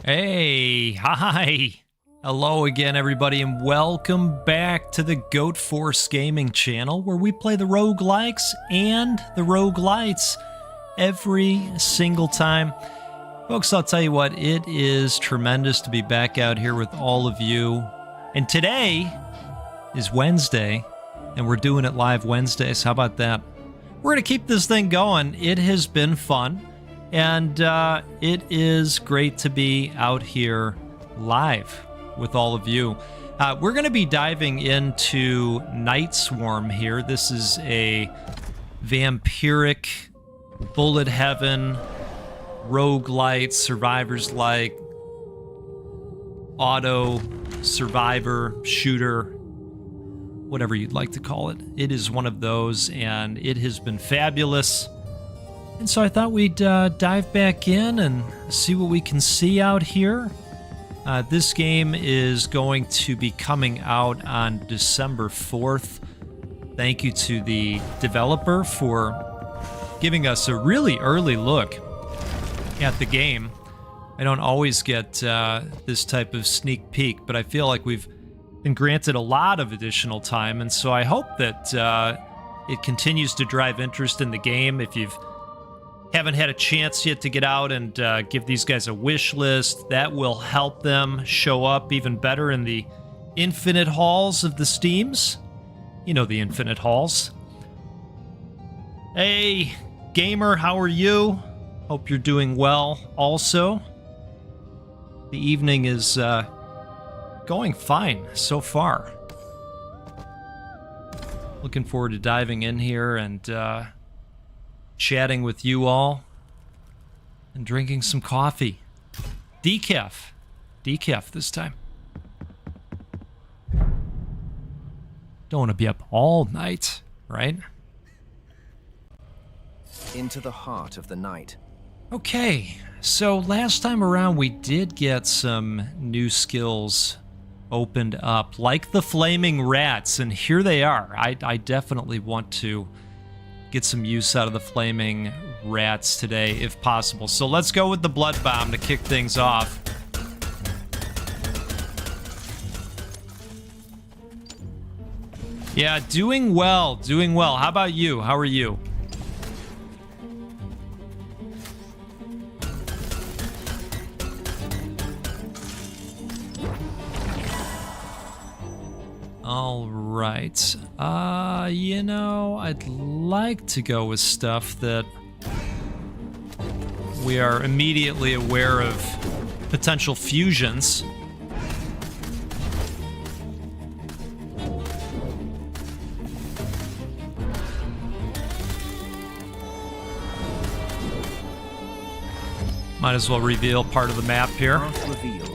Hey, hi. Hello again, everybody, and welcome back to the Goat Force Gaming channel, where we play the roguelikes and the roguelites every single time. Folks, I'll tell you what, it is tremendous to be back out here with all of you. And today is Wednesday, and we're doing it live Wednesdays. How about that? We're going to keep this thing going. It has been fun. And it is great to be out here live with all of you. We're going to be diving into Night Swarm here. This is a vampiric, bullet heaven, roguelite, survivors-like, auto survivor, shooter, whatever you'd like to call it. It is one of those, and it has been fabulous. And so I thought we'd dive back in and see what we can see out here. This game is going to be coming out on December 4th. Thank you to the developer for giving us a really early look at the game. I don't always get this type of sneak peek, but I feel like we've been granted a lot of additional time, and so I hope that it continues to drive interest in the game. If you've haven't had a chance yet to get out and give these guys a wish list, that will help them show up even better in the infinite halls of the Steams. You know, the infinite halls. Hey, gamer, how are you? Hope you're doing well also. The evening is going fine so far. Looking forward to diving in here and chatting with you all and drinking some coffee. Decaf this time. Don't want to be up all night, right? Into the heart of the night. Okay, so last time around we did get some new skills opened up, like the flaming rats, and here they are. I definitely want to get some use out of the flaming rats today, if possible. So let's go with the blood bomb to kick things off. Yeah, doing well, doing well. How about you? How are you? All right. You know, I'd like to go with stuff that we are immediately aware of potential fusions. Might as well reveal part of the map here. Revealed.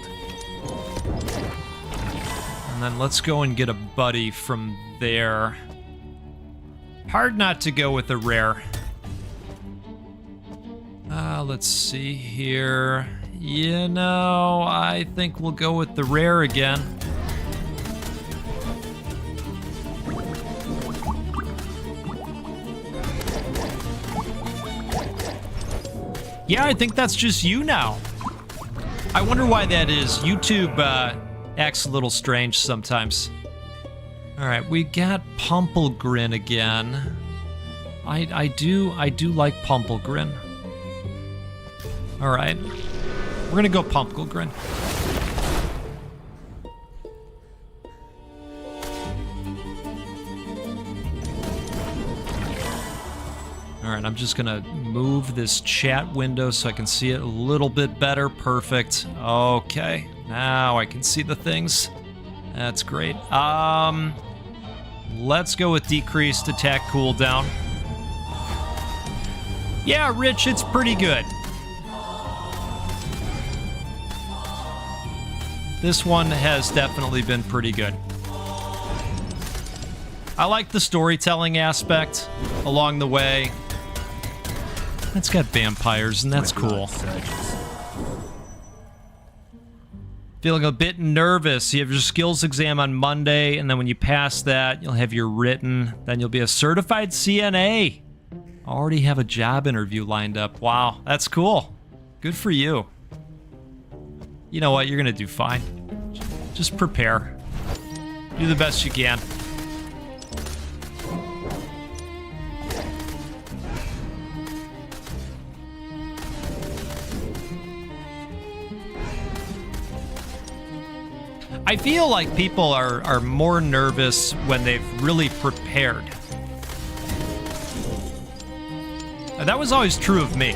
And then let's go and get a buddy from there. Hard not to go with a rare. Let's see here. You know, I think we'll go with the rare again. Yeah, I think that's just you now. I wonder why that is. YouTube acts a little strange sometimes. All right, we got Pumpelgrin again. I do like Pumpelgrin. All right, we're gonna go Pumpelgrin. All right, I'm just gonna move this chat window so I can see it a little bit better. Perfect. Okay, now I can see the things. That's great. Let's go with decreased attack cooldown. Yeah, Rich, it's pretty good. This one has definitely been pretty good. I like the storytelling aspect along the way. It's got vampires, and that's cool. Feeling a bit nervous. You have your skills exam on Monday, and then when you pass that, you'll have your written. Then you'll be a certified CNA. Already have a job interview lined up. Wow, that's cool. Good for you. You know what? You're gonna do fine. Just prepare. Do the best you can. I feel like people are more nervous when they've really prepared. That was always true of me.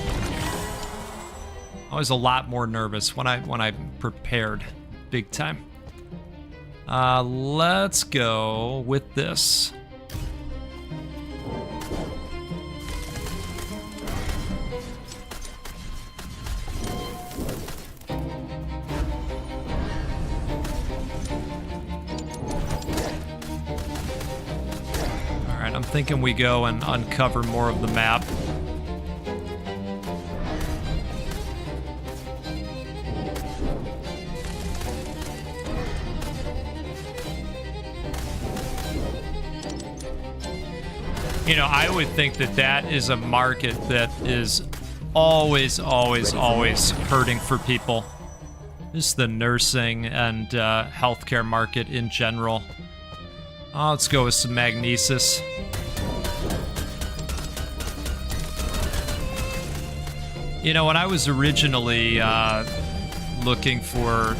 I was a lot more nervous when I prepared big time. Let's go with this. All right, I'm thinking we go and uncover more of the map. You know, I would think that that is a market that is always hurting for people. Just the nursing and healthcare market in general. Let's go with some magnesis. You know, when I was originally looking for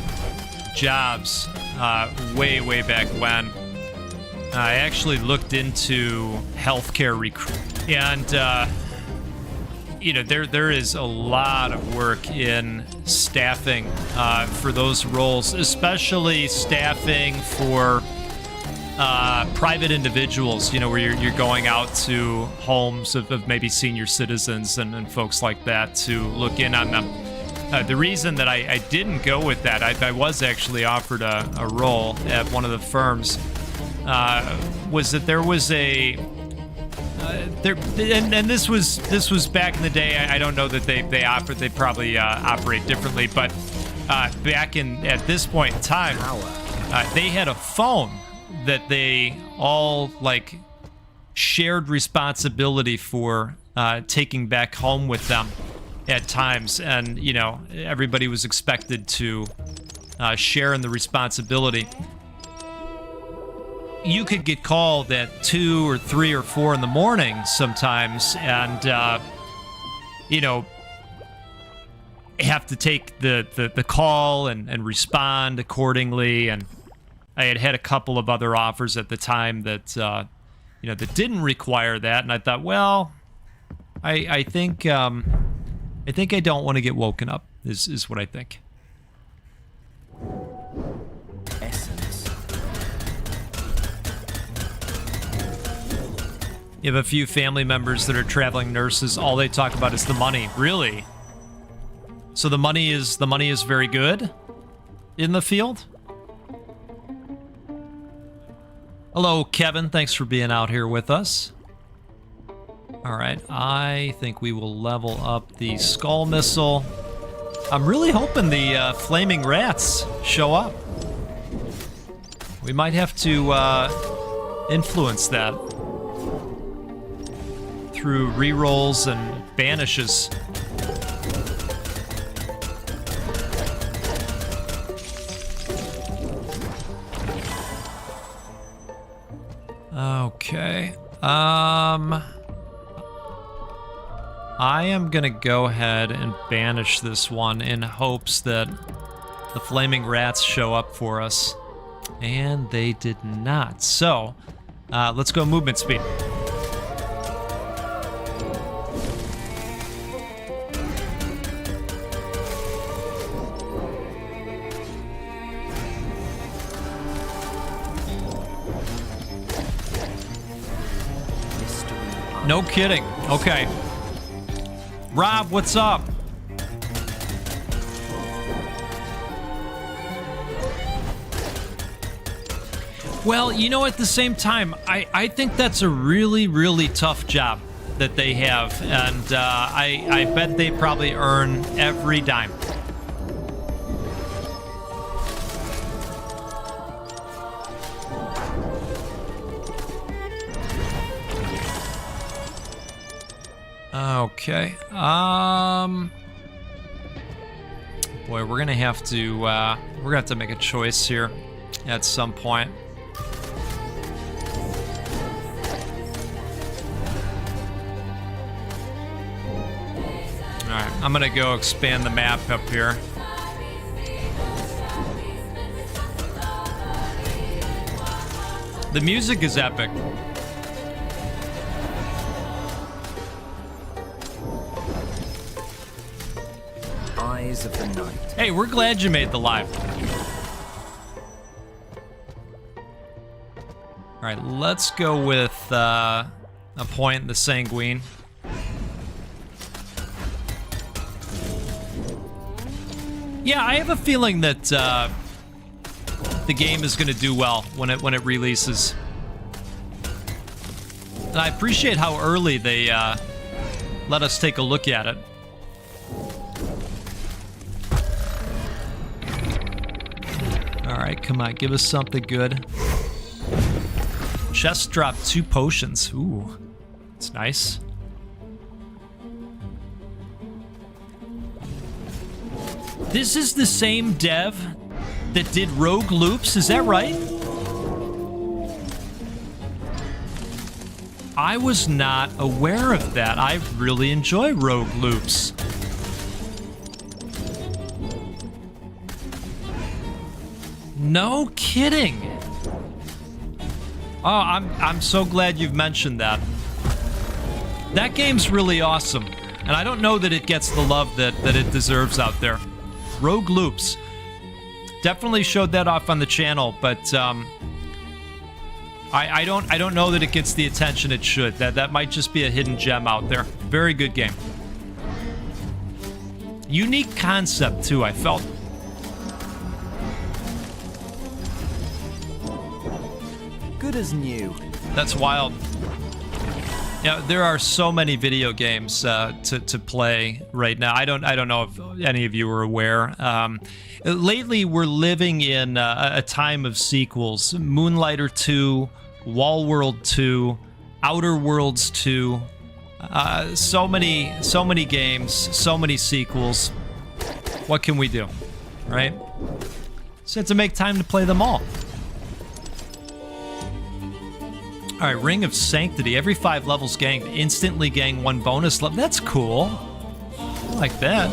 jobs way back when, I actually looked into healthcare recruitment, and you know, there is a lot of work in staffing for those roles, especially staffing for private individuals. You know, where you're going out to homes of maybe senior citizens and folks like that to look in on them. The reason that I didn't go with that, I was actually offered a role at one of the firms. Was that there was a and this was back in the day. I don't know that they probably operate differently, but back at this point in time, they had a phone that they all like shared responsibility for taking back home with them at times, and you know, everybody was expected to share in the responsibility. You could get called at 2 or 3 or 4 in the morning sometimes, and you know, have to take the call and respond accordingly. And I had a couple of other offers at the time that you know, that didn't require that, and I thought, well, I think I don't want to get woken up. Is what I think. You have a few family members that are traveling nurses. All they talk about is the money. Really? So the money is very good in the field? Hello, Kevin. Thanks for being out here with us. All right, I think we will level up the skull missile. I'm really hoping the flaming rats show up. We might have to influence that through rerolls and banishes. Okay. I am gonna go ahead and banish this one in hopes that the flaming rats show up for us. And they did not. So, let's go movement speed. No kidding. Okay. Rob, what's up? Well, you know, at the same time, I think that's a really tough job that they have, and I bet they probably earn every dime. Okay. Boy, Boy, we're gonna have to make a choice here at some point. All right, I'm gonna go expand the map up here. The music is epic. Eyes of the night. Hey, we're glad you made the live. All right, let's go with a point, the Sanguine. Yeah, I have a feeling that the game is going to do well when it releases. And I appreciate how early they let us take a look at it. All right, come on, give us something good. Chest dropped 2 potions. Ooh, it's nice. This is the same dev that did Rogue Loops, is that right? I was not aware of that. I really enjoy Rogue Loops. No kidding. Oh, I'm so glad you've mentioned that. That game's really awesome, and I don't know that it gets the love that it deserves out there. Rogue Loops. Definitely showed that off on the channel, but I don't know that it gets the attention it should. That might just be a hidden gem out there. Very good game. Unique concept too, I felt. Good as new. That's wild. Yeah, there are so many video games to play right now. I don't know if any of you are aware. Lately, we're living in a time of sequels. Moonlighter 2, Wallworld 2, Outer Worlds 2. So many games, so many sequels. What can we do, right? So have to make time to play them all. All right, Ring of Sanctity. Every 5 levels gained, instantly gain 1 bonus level. That's cool. I like that.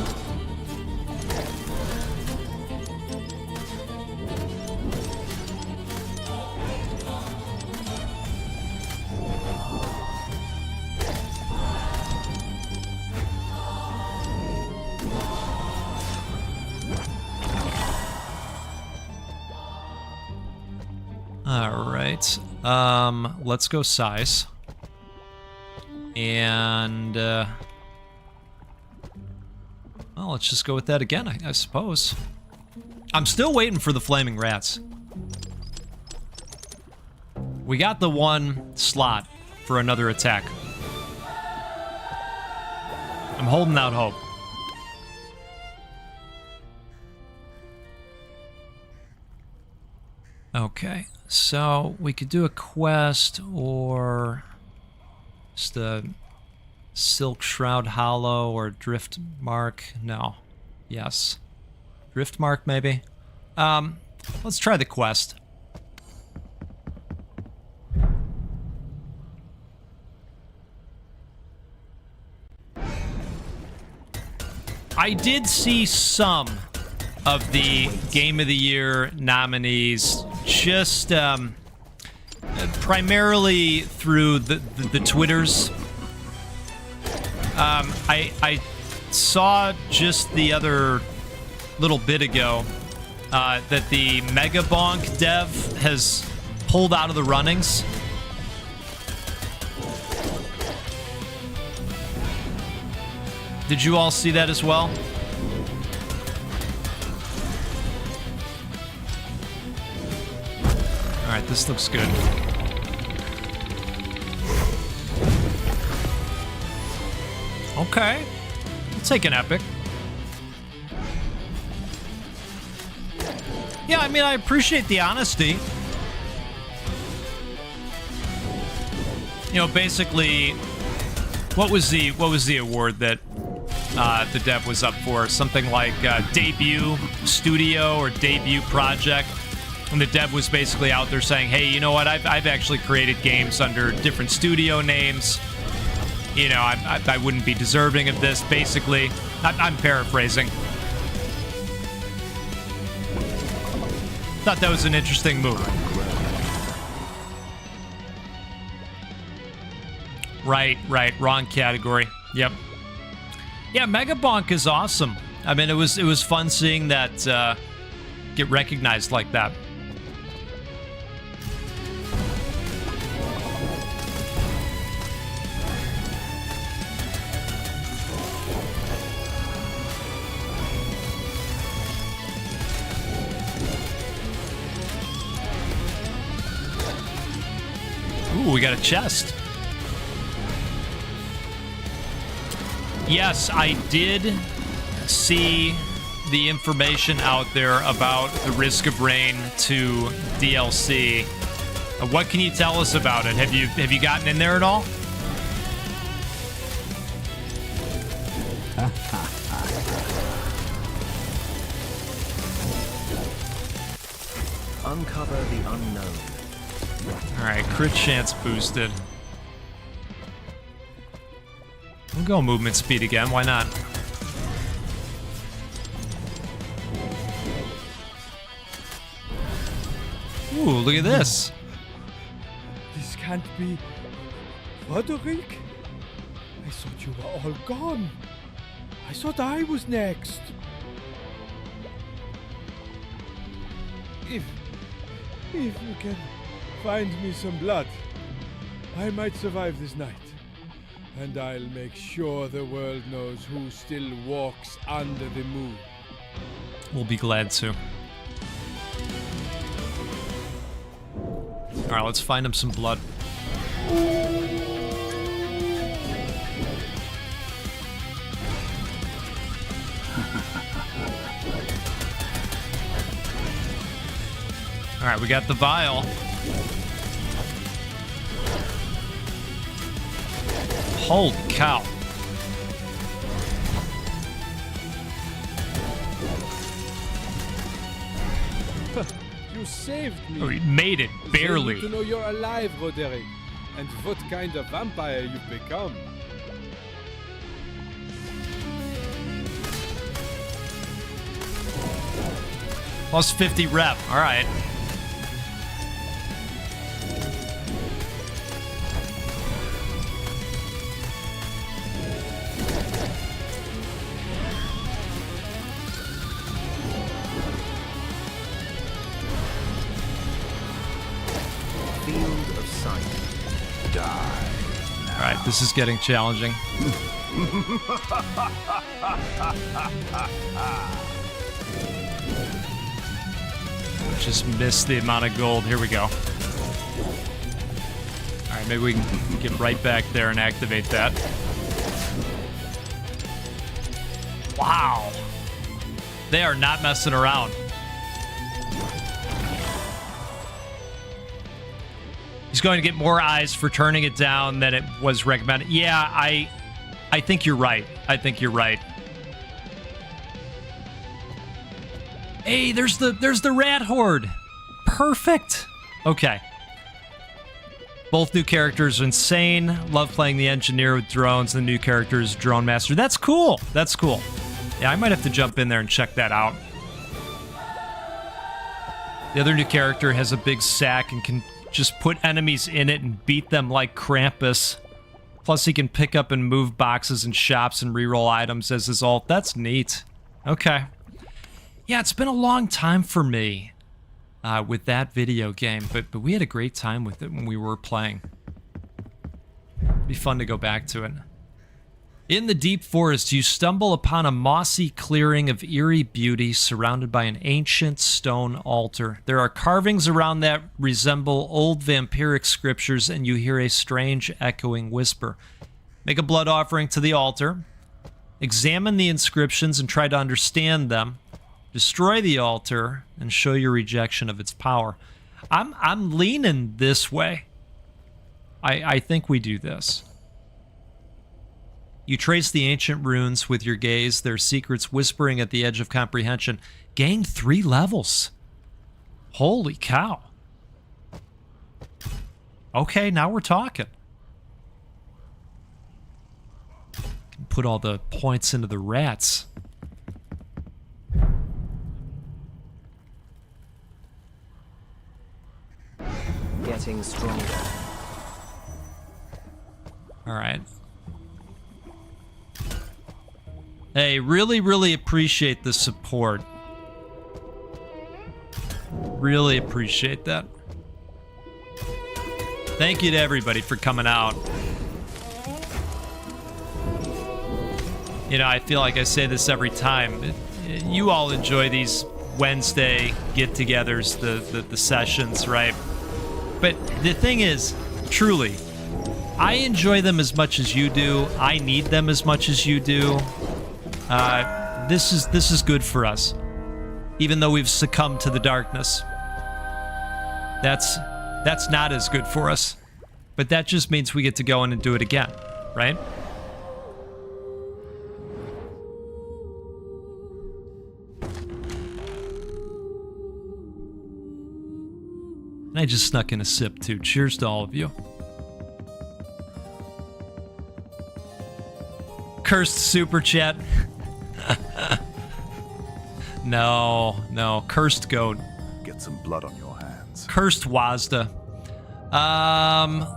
All right. Let's go size. And, well, let's just go with that again, I suppose. I'm still waiting for the flaming rats. We got the 1 slot for another attack. I'm holding out hope. Okay, so we could do a quest or just a Silk Shroud Hollow or Drift Mark. No. Yes. Drift Mark, maybe? Let's try the quest. I did see some of the Game of the Year nominees, just primarily through the Twitters. I saw just the other little bit ago that the Mega Bonk dev has pulled out of the runnings. Did you all see that as well? All right, this looks good. Okay. I'll take an epic. Yeah, I mean, I appreciate the honesty. You know, basically, what was the award that the dev was up for. Something like debut studio or debut project. And the dev was basically out there saying, hey, you know what? I've actually created games under different studio names. You know, I wouldn't be deserving of this, basically. I'm paraphrasing. Thought that was an interesting move. Right. Wrong category. Yep. Yeah, Mega Bonk is awesome. I mean, it was fun seeing that get recognized like that. Ooh, we got a chest. Yes, I did see the information out there about the Risk of Rain 2 DLC. What can you tell us about it? Have you gotten in there at all? Uncover the unknown. All right, crit chance boosted. We'll go movement speed again. Why not? Ooh, look at this. This can't be... Roderick? I thought you were all gone. I thought I was next. If you can find me some blood, I might survive this night. And I'll make sure the world knows who still walks under the moon. We'll be glad to. All right, let's find him some blood. All right, we got the vial. Holy cow. You saved me. Oh, he made it, barely. They need to know you're alive, Roderick, and what kind of vampire you've become. Plus 50 rep, all right. Field of sight. Die. All right, this is getting challenging. Just missed the amount of gold. Here we go. All right, maybe we can get right back there and activate that. Wow. They are not messing around. He's going to get more eyes for turning it down than it was recommended. Yeah, I think you're right. I think you're right. Hey, there's the rat horde. Perfect. Okay. Both new characters are insane. Love playing the engineer with drones. The new character is drone master. That's cool. That's cool. Yeah, I might have to jump in there and check that out. The other new character has a big sack and can just put enemies in it and beat them like Krampus. Plus, he can pick up and move boxes in shops and reroll items as his ult. That's neat. Okay. Yeah, it's been a long time for me with that video game, but we had a great time with it when we were playing. It'd be fun to go back to it. In the deep forest, you stumble upon a mossy clearing of eerie beauty surrounded by an ancient stone altar. There are carvings around that resemble old vampiric scriptures, and you hear a strange echoing whisper. Make a blood offering to the altar. Examine the inscriptions and try to understand them. Destroy the altar and show your rejection of its power. I'm leaning this way. I think we do this. You trace the ancient runes with your gaze, their secrets whispering at the edge of comprehension. Gained 3 levels. Holy cow. Okay, now we're talking. Can put all the points into the rats. Getting stronger. All right. Hey, really appreciate the support. Really appreciate that. Thank you to everybody for coming out. You know, I feel like I say this every time. You all enjoy these Wednesday get-togethers, the sessions, right? But the thing is, truly, I enjoy them as much as you do. I need them as much as you do. This is good for us, even though we've succumbed to the darkness. That's not as good for us, but that just means we get to go in and do it again, right? And I just snuck in a sip too. Cheers to all of you. Cursed super chat. No. Cursed goat. Get some blood on your hands. Cursed Wazda.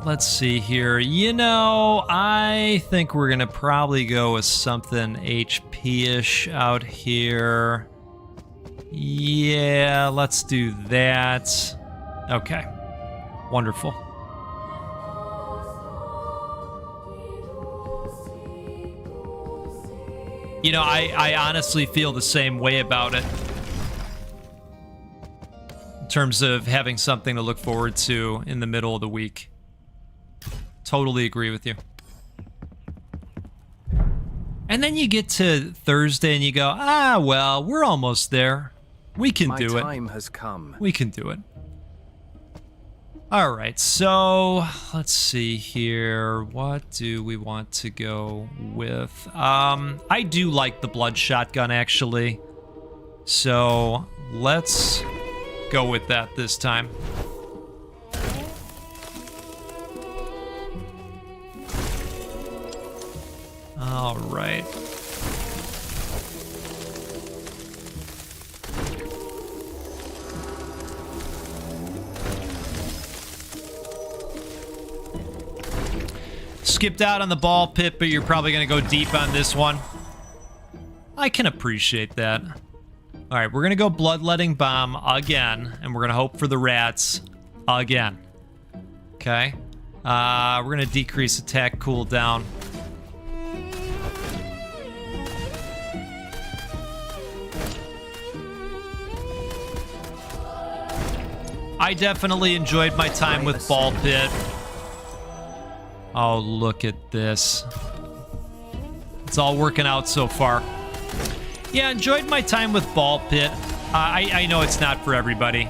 Let's see here. You know, I think we're gonna probably go with something HP-ish out here. Yeah, let's do that. Okay. Wonderful. You know, I honestly feel the same way about it. In terms of having something to look forward to in the middle of the week. Totally agree with you. And then you get to Thursday and you go, well, we're almost there. We can do it. My time has come. We can do it. All right, so let's see here. What do we want to go with? I do like the blood shotgun, actually. So let's go with that this time. All right. Skipped out on the ball pit, but you're probably going to go deep on this one. I can appreciate that. All right, we're going to go bloodletting bomb again, and we're going to hope for the rats again. Okay. We're going to decrease attack cooldown. I definitely enjoyed my time with ball pit. Oh, look at this. It's all working out so far. Yeah, enjoyed my time with ball pit. I know it's not for everybody.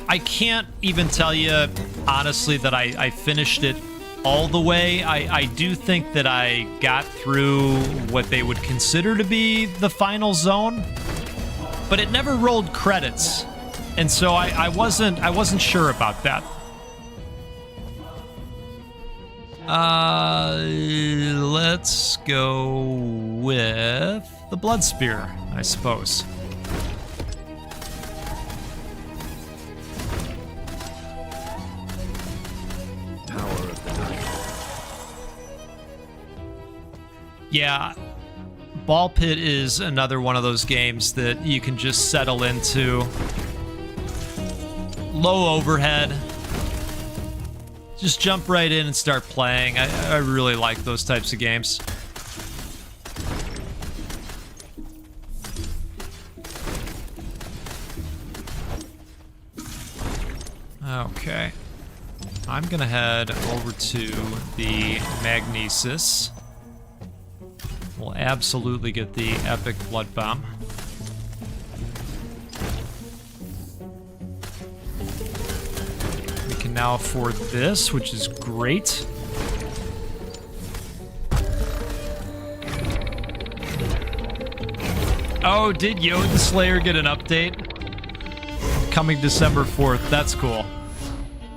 I can't even tell you, honestly, that I finished it all the way. I do think that I got through what they would consider to be the final zone, but it never rolled credits. And so I wasn't sure about that. Let's go with the Blood Spear, I suppose. Tower of the Night. Yeah, Ball Pit is another one of those games that you can just settle into. Low overhead. Just jump right in and start playing. I really like those types of games. Okay. I'm gonna head over to the Magnesis. We'll absolutely get the Epic Blood Bomb. now for this, which is great. Oh, did Yodin Slayer get an update? Coming December 4th. That's cool.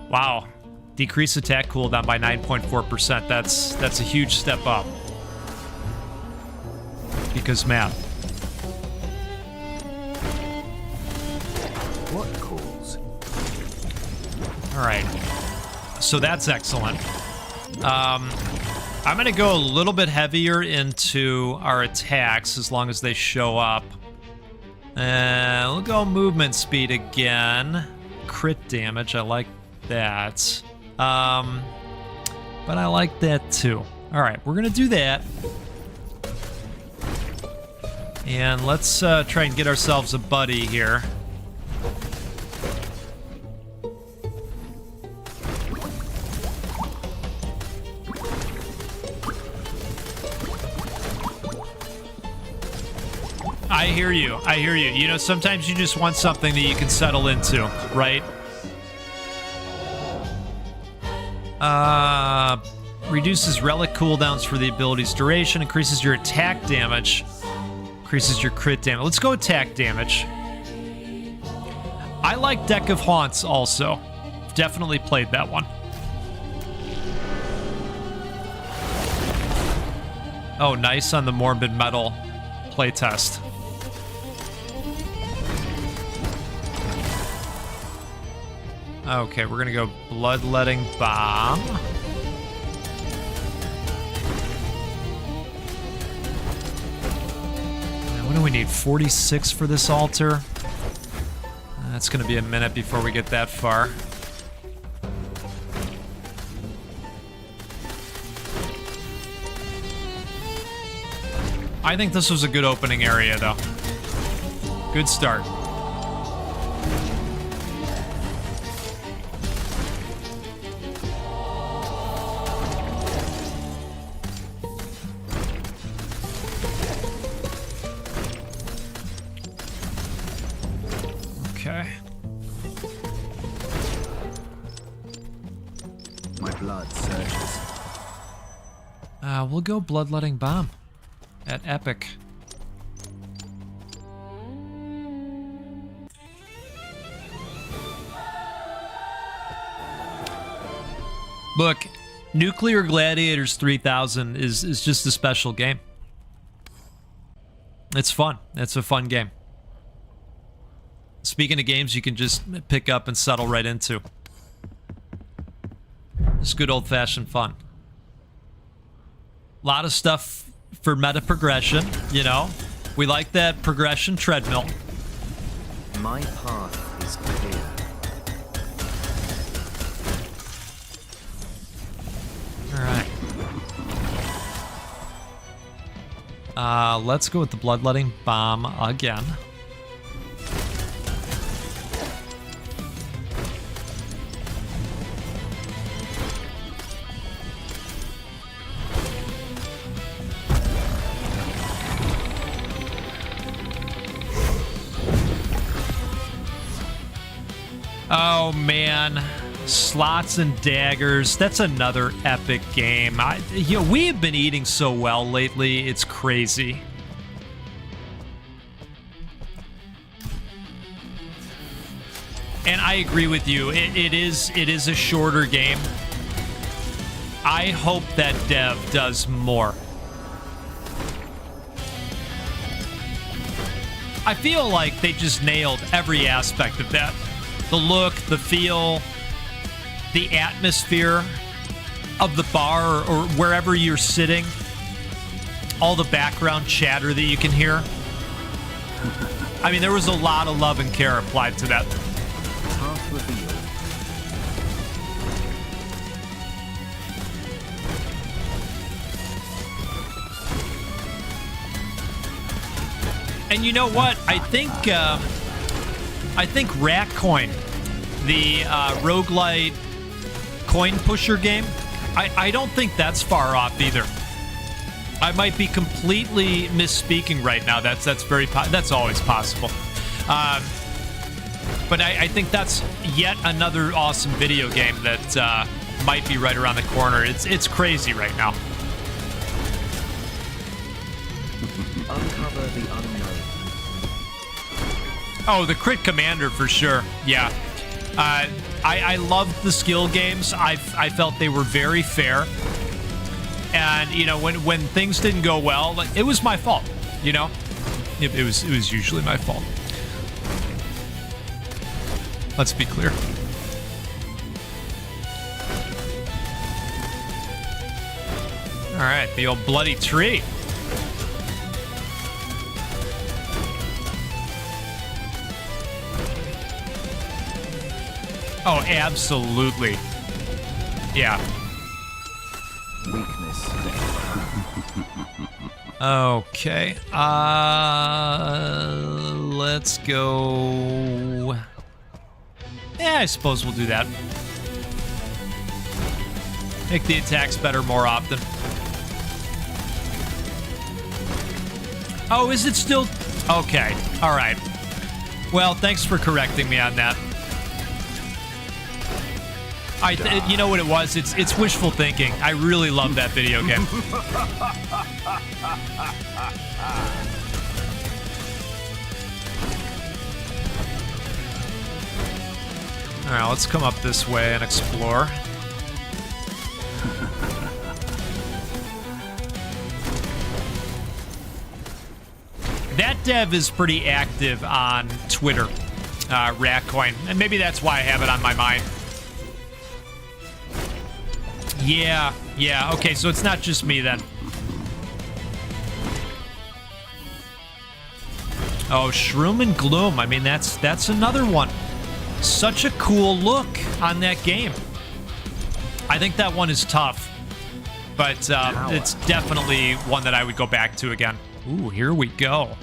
Wow. Decrease attack cooldown by 9.4%. That's a huge step up. Because math. What calls? All right. So that's excellent. I'm going to go a little bit heavier into our attacks as long as they show up. We'll go movement speed again. Crit damage, I like that. But I like that too. All right, we're going to do that. And let's try and get ourselves a buddy here. I hear you. I hear you. You know, sometimes you just want something that you can settle into, right? Reduces relic cooldowns for the ability's duration, increases your attack damage, increases your crit damage. Let's go attack damage. I like Deck of Haunts also. Definitely played that one. Oh, nice on the Morbid Metal playtest. Okay, we're gonna go Bloodletting Bomb. And what do we need? 46 for this altar? That's gonna be a minute before we get that far. I think this was a good opening area, though. Good start. Okay. My blood surges. We'll go Bloodletting Bomb at Epic. Look, Nuclear Gladiators 3000 is just a special game. It's fun. It's a fun game. Speaking of games you can just pick up and settle right into. It's good old-fashioned fun. A lot of stuff for meta progression, you know. We like that progression treadmill. My path is clear. All right. Let's go with the Bloodletting Bomb again. Oh man, Slots and Daggers. That's another epic game. We have been eating so well lately. It's crazy. And I agree with you. It is a shorter game. I hope that dev does more. I feel like they just nailed every aspect of that. The look, the feel, the atmosphere of the bar or wherever you're sitting. All the background chatter that you can hear. I mean, there was a lot of love and care applied to that. Path revealed. And you know what? I think Ratcoin, the roguelite coin pusher game, I don't think that's far off either. I might be completely misspeaking right now. That's always possible. But I think that's yet another awesome video game that might be right around the corner. It's crazy right now. Uncover the unknown. Oh, the Crit Commander for sure. Yeah. I loved the skill games. I felt they were very fair. And, you know, when things didn't go well, like, it was my fault, you know? It was usually my fault. Let's be clear. All right, the old bloody tree. Oh, absolutely. Yeah. Weakness. Okay. Let's go. Yeah, I suppose we'll do that. Make the attacks better more often. Oh, is it still? Okay. All right. Well, thanks for correcting me on that. You know what it was? It's wishful thinking. I really love that video game. All right, let's come up this way and explore. That dev is pretty active on Twitter, Ratcoin, and maybe that's why I have it on my mind. Yeah, okay, so it's not just me then. Oh, Shroom and Gloom, I mean, that's another one. Such a cool look on that game. I think that one is tough, but it's definitely one that I would go back to again. Ooh, here we go. All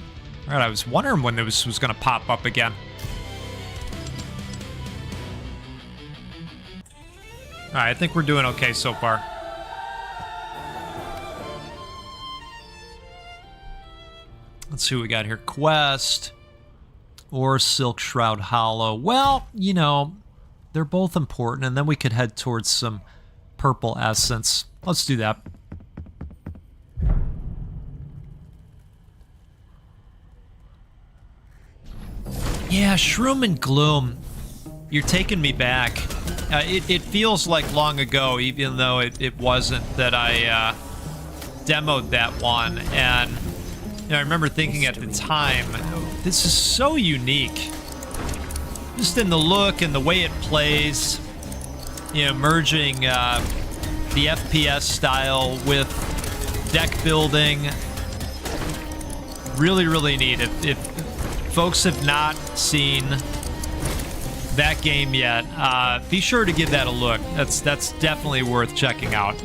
right, I was wondering when this was going to pop up again. All right, I think we're doing okay so far. Let's see what we got here. Quest or Silk Shroud Hollow. Well, you know, they're both important, and then we could head towards some purple essence. Let's do that. Yeah, Shroom and Gloom. You're taking me back. It feels like long ago, even though it wasn't, that I demoed that one. And you know, I remember thinking at the time, this is so unique. Just in the look and the way it plays, you know, merging the FPS style with deck building. Really, really neat. If folks have not seen that game yet, be sure to give that a look. That's definitely worth checking out.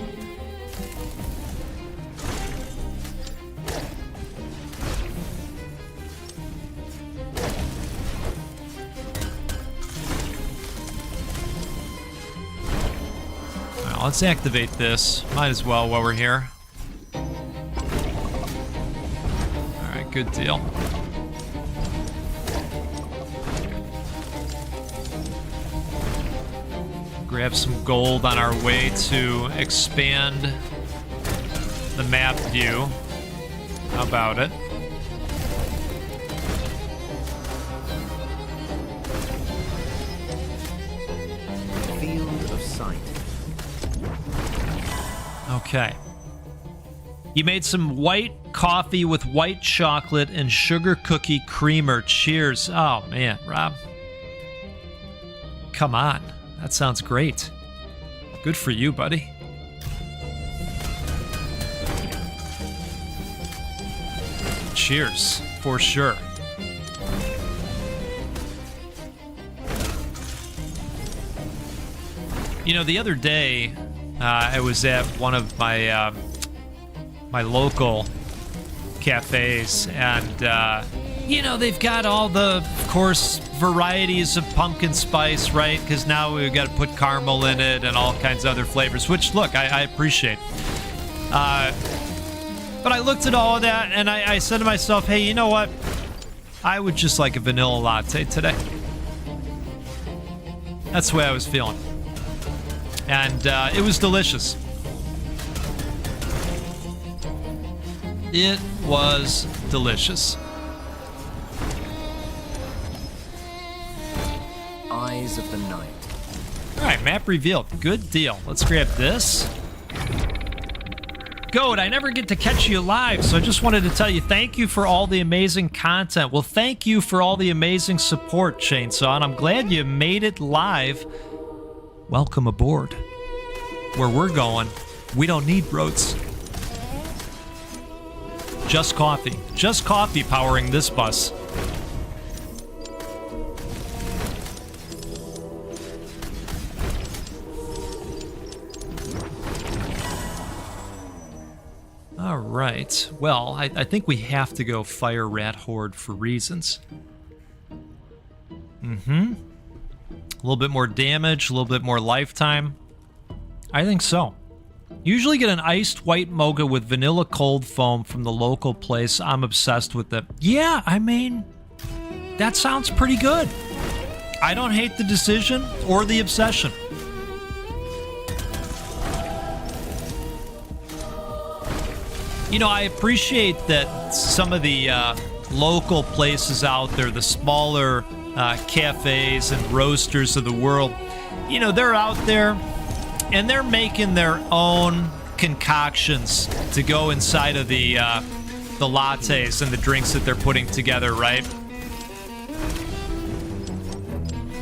Well, let's activate this. Might as well while we're here. All right, good deal. Grab some gold on our way to expand the map view. How about it? Field of sight. Okay. You made some white coffee with white chocolate and sugar cookie creamer. Cheers. Oh, man, Rob. Come on. That sounds great. Good for you, buddy. Cheers, for sure. You know, the other day, I was at one of my my local cafes, and you know, they've got all the, of course, varieties of pumpkin spice, right? Because now we've got to put caramel in it and all kinds of other flavors, which, look, I appreciate. But I looked at all of that, and I said to myself, hey, you know what? I would just like a vanilla latte today. That's the way I was feeling. And it was delicious. It was delicious. Eyes of the night. All right, map revealed. Good deal. Let's grab this. Goat, I never get to catch you live, so I just wanted to tell you thank you for all the amazing content. Well, thank you for all the amazing support, Chainsaw, and I'm glad you made it live. Welcome aboard. Where we're going, we don't need roads. Just coffee. Just coffee powering this bus. All right. Well, I think we have to go fire Rat Horde for reasons. A little bit more damage, a little bit more lifetime. I think so. Usually get an iced white mocha with vanilla cold foam from the local place. I'm obsessed with it. Yeah, I mean, that sounds pretty good. I don't hate the decision or the obsession. You know, I appreciate that some of the local places out there, the smaller cafes and roasters of the world, you know, they're out there and they're making their own concoctions to go inside of the lattes and the drinks that they're putting together, right?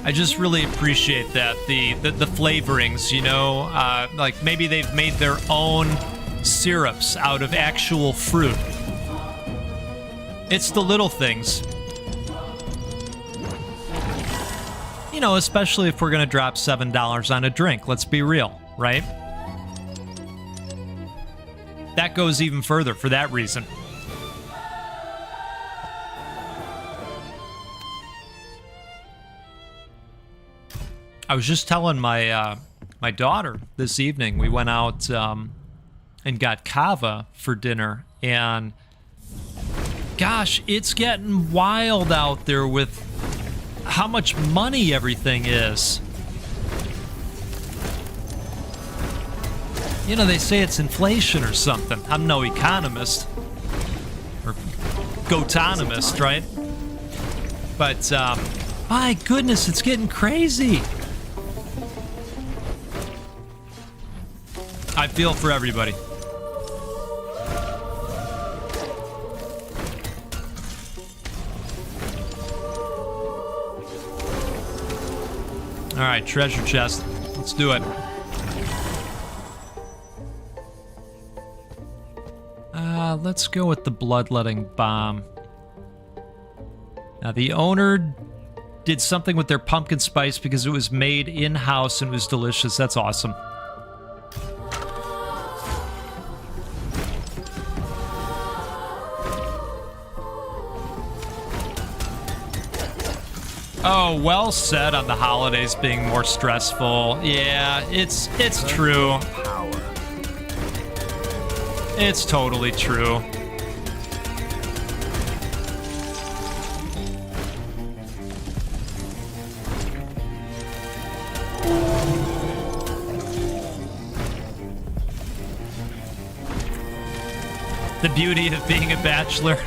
I just really appreciate that, the flavorings, you know, like maybe they've made their own syrups out of actual fruit. It's the little things. You know, especially if we're going to drop $7 on a drink. Let's be real, right? That goes even further for that reason. I was just telling my my daughter this evening, we went out and got kava for dinner, and gosh, it's getting wild out there with how much money everything is. You know, they say it's inflation or something. I'm no economist or gotonomist, right? But my goodness, it's getting crazy. I feel for everybody. All right, treasure chest. Let's do it. Let's go with the bloodletting bomb. Now, the owner did something with their pumpkin spice because it was made in-house and it was delicious. That's awesome. Oh, well said on the holidays being more stressful. Yeah, it's true. It's totally true. The beauty of being a bachelor.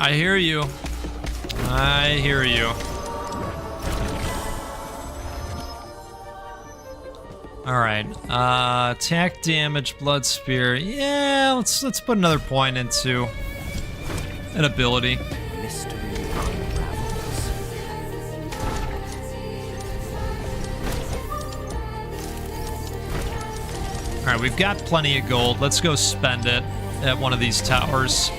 I hear you. I hear you. All right. Attack damage, blood spear. Yeah, let's put another point into an ability. Mystery unravels. All right, we've got plenty of gold. Let's go spend it at one of these towers.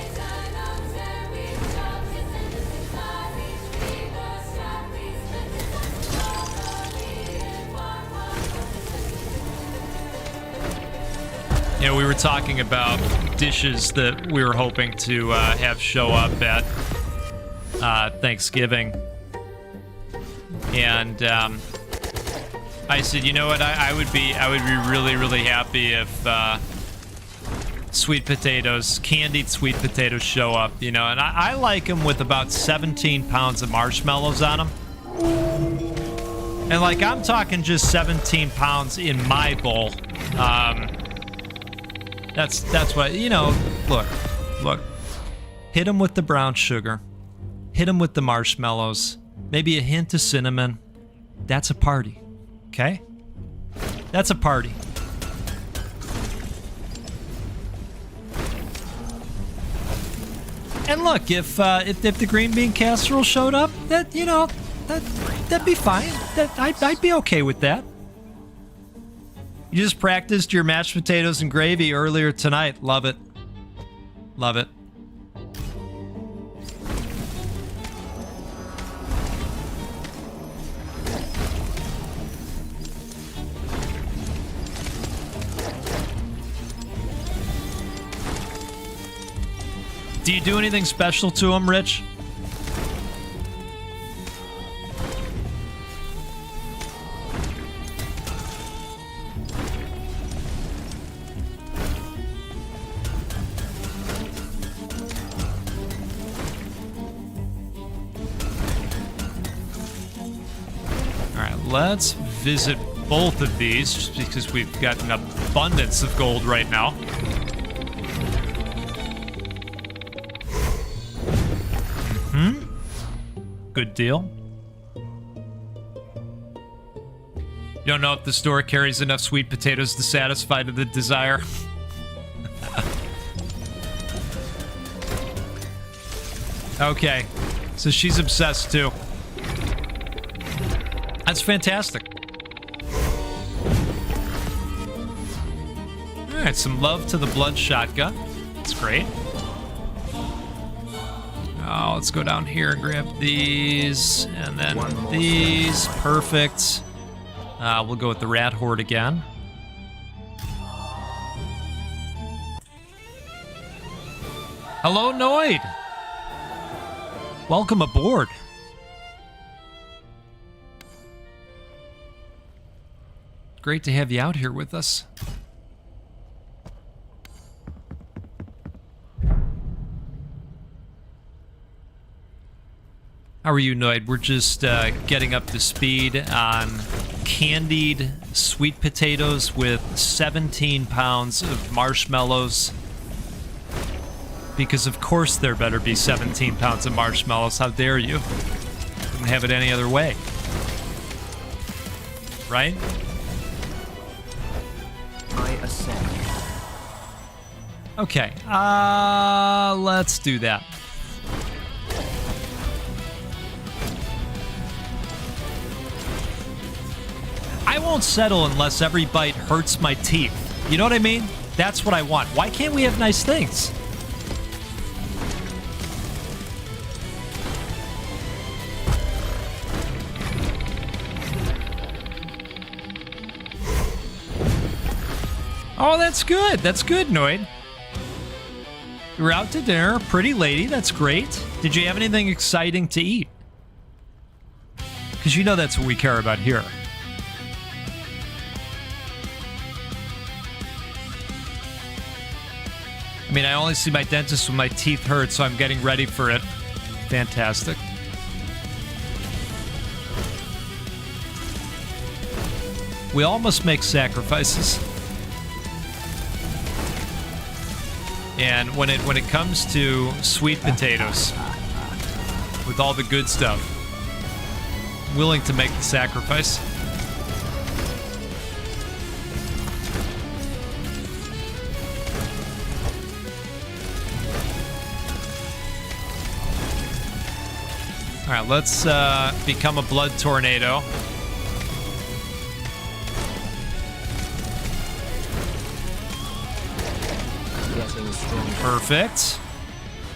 You know, we were talking about dishes that we were hoping to have show up at Thanksgiving. And I said, you know what, I would be really, really happy if sweet potatoes, candied sweet potatoes show up, you know, and I like them with about 17 pounds of marshmallows on them. And like, I'm talking just 17 pounds in my bowl. That's what, you know, look. Hit them with the brown sugar. Hit them with the marshmallows. Maybe a hint of cinnamon. That's a party, okay? That's a party. And look, if the green bean casserole showed up, that, you know, that'd be fine. I'd be okay with that. You just practiced your mashed potatoes and gravy earlier tonight. Love it. Love it. Do you do anything special to them, Rich? Let's visit both of these, just because we've got an abundance of gold right now. Good deal. You don't know if the store carries enough sweet potatoes to satisfy the desire. Okay, so she's obsessed too. That's fantastic. All right, some love to the blood shotgun. That's great. Oh, let's go down here and grab these, and then these. Perfect. We'll go with the rat horde again. Hello, Noid. Welcome aboard. Great to have you out here with us. How are you, Noid? We're just getting up to speed on candied sweet potatoes with 17 pounds of marshmallows. Because of course there better be 17 pounds of marshmallows. How dare you? Couldn't have it any other way. Right? I ascend. Okay, let's do that. I won't settle unless every bite hurts my teeth. You know what I mean? That's what I want. Why can't we have nice things? Oh, that's good. That's good, Noid. You were out to dinner, pretty lady. That's great. Did you have anything exciting to eat? Because you know that's what we care about here. I mean, I only see my dentist when my teeth hurt, so I'm getting ready for it. Fantastic. We all must make sacrifices. And when it comes to sweet potatoes, with all the good stuff, I'm willing to make the sacrifice. All right, let's become a blood tornado. Perfect.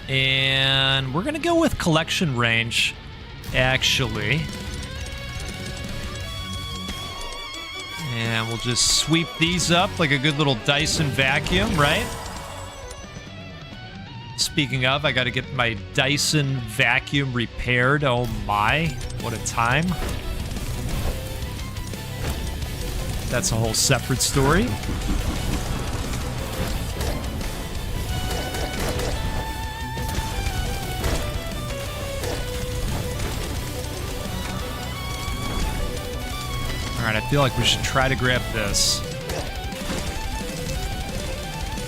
And we're gonna go with collection range, actually. And we'll just sweep these up like a good little Dyson vacuum, right? Speaking of, I gotta get my Dyson vacuum repaired. Oh my, what a time. That's a whole separate story. Alright, I feel like we should try to grab this.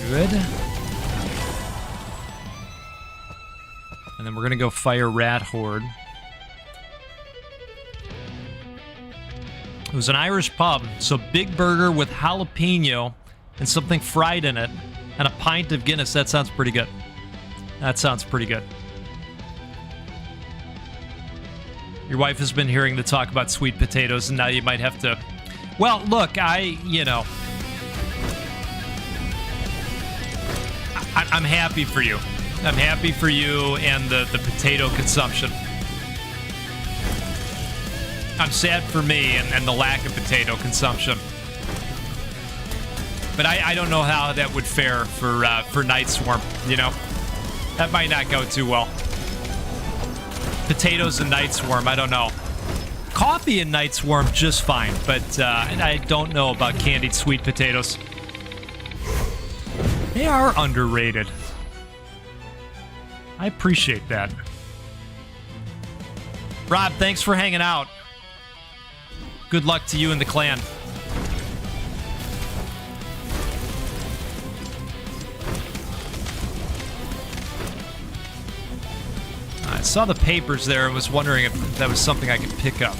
Good. And then we're gonna go fire Rat Horde. It was an Irish pub, so big burger with jalapeno and something fried in it, and a pint of Guinness. That sounds pretty good. That sounds pretty good. Your wife has been hearing the talk about sweet potatoes, and now you might have to... Well, look, I'm happy for you. I'm happy for you and the potato consumption. I'm sad for me and the lack of potato consumption. But I don't know how that would fare for Night Swarm, you know? That might not go too well. Potatoes and Night Swarm, I don't know. Coffee and Night Swarm, just fine. But I don't know about candied sweet potatoes. They are underrated. I appreciate that. Rob, thanks for hanging out. Good luck to you and the clan. I saw the papers there and was wondering if that was something I could pick up.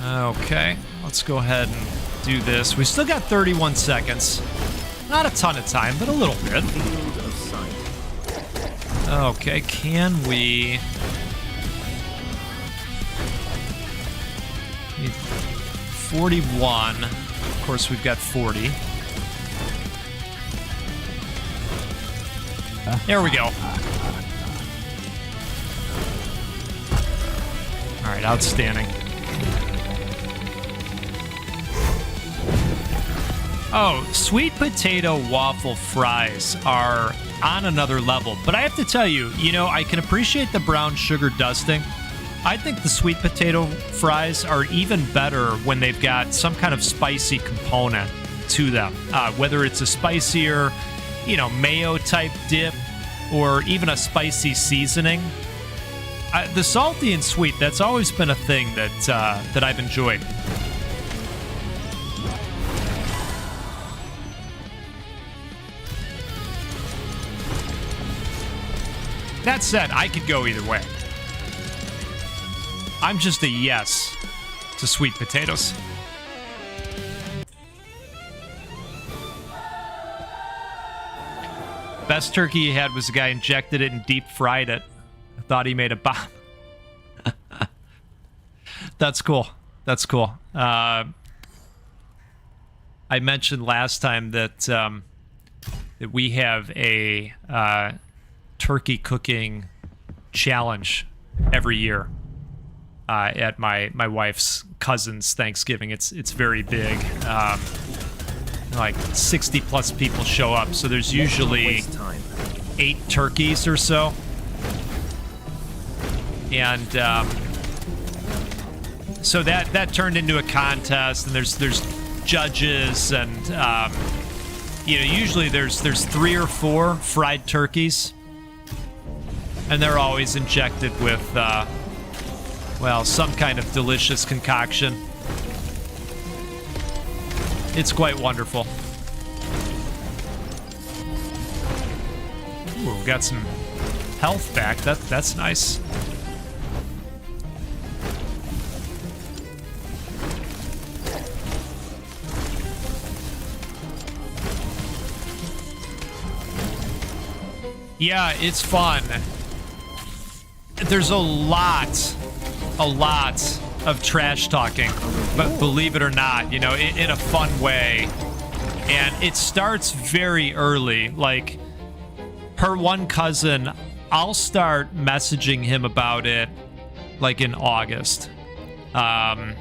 Okay, let's go ahead and do this. We still got 31 seconds. Not a ton of time, but a little bit. Okay, can we... Need 41. Of course, we've got 40. There we go. All right, outstanding. Oh, sweet potato waffle fries are on another level. But I have to tell you, I can appreciate the brown sugar dusting. I think the sweet potato fries are even better when they've got some kind of spicy component to them. Whether it's a spicier, mayo-type dip or even a spicy seasoning. The salty and sweet, that's always been a thing that I've enjoyed. That said, I could go either way. I'm just a yes to sweet potatoes. Best turkey you had was the guy injected it and deep fried it. I thought he made a bomb. That's cool. That's cool. I mentioned last time that that we have a turkey cooking challenge every year at my wife's cousin's Thanksgiving. It's very big. Like 60 plus people show up, so there's usually 8 turkeys or so. And so that turned into a contest, and there's judges, and usually there's 3 or 4 fried turkeys. And they're always injected with, some kind of delicious concoction. It's quite wonderful. Ooh, we got some health back. That's nice. Yeah, it's fun. There's a lot of trash talking, but believe it or not, in a fun way. And it starts very early. Like, her one cousin, I'll start messaging him about it, like, in August. And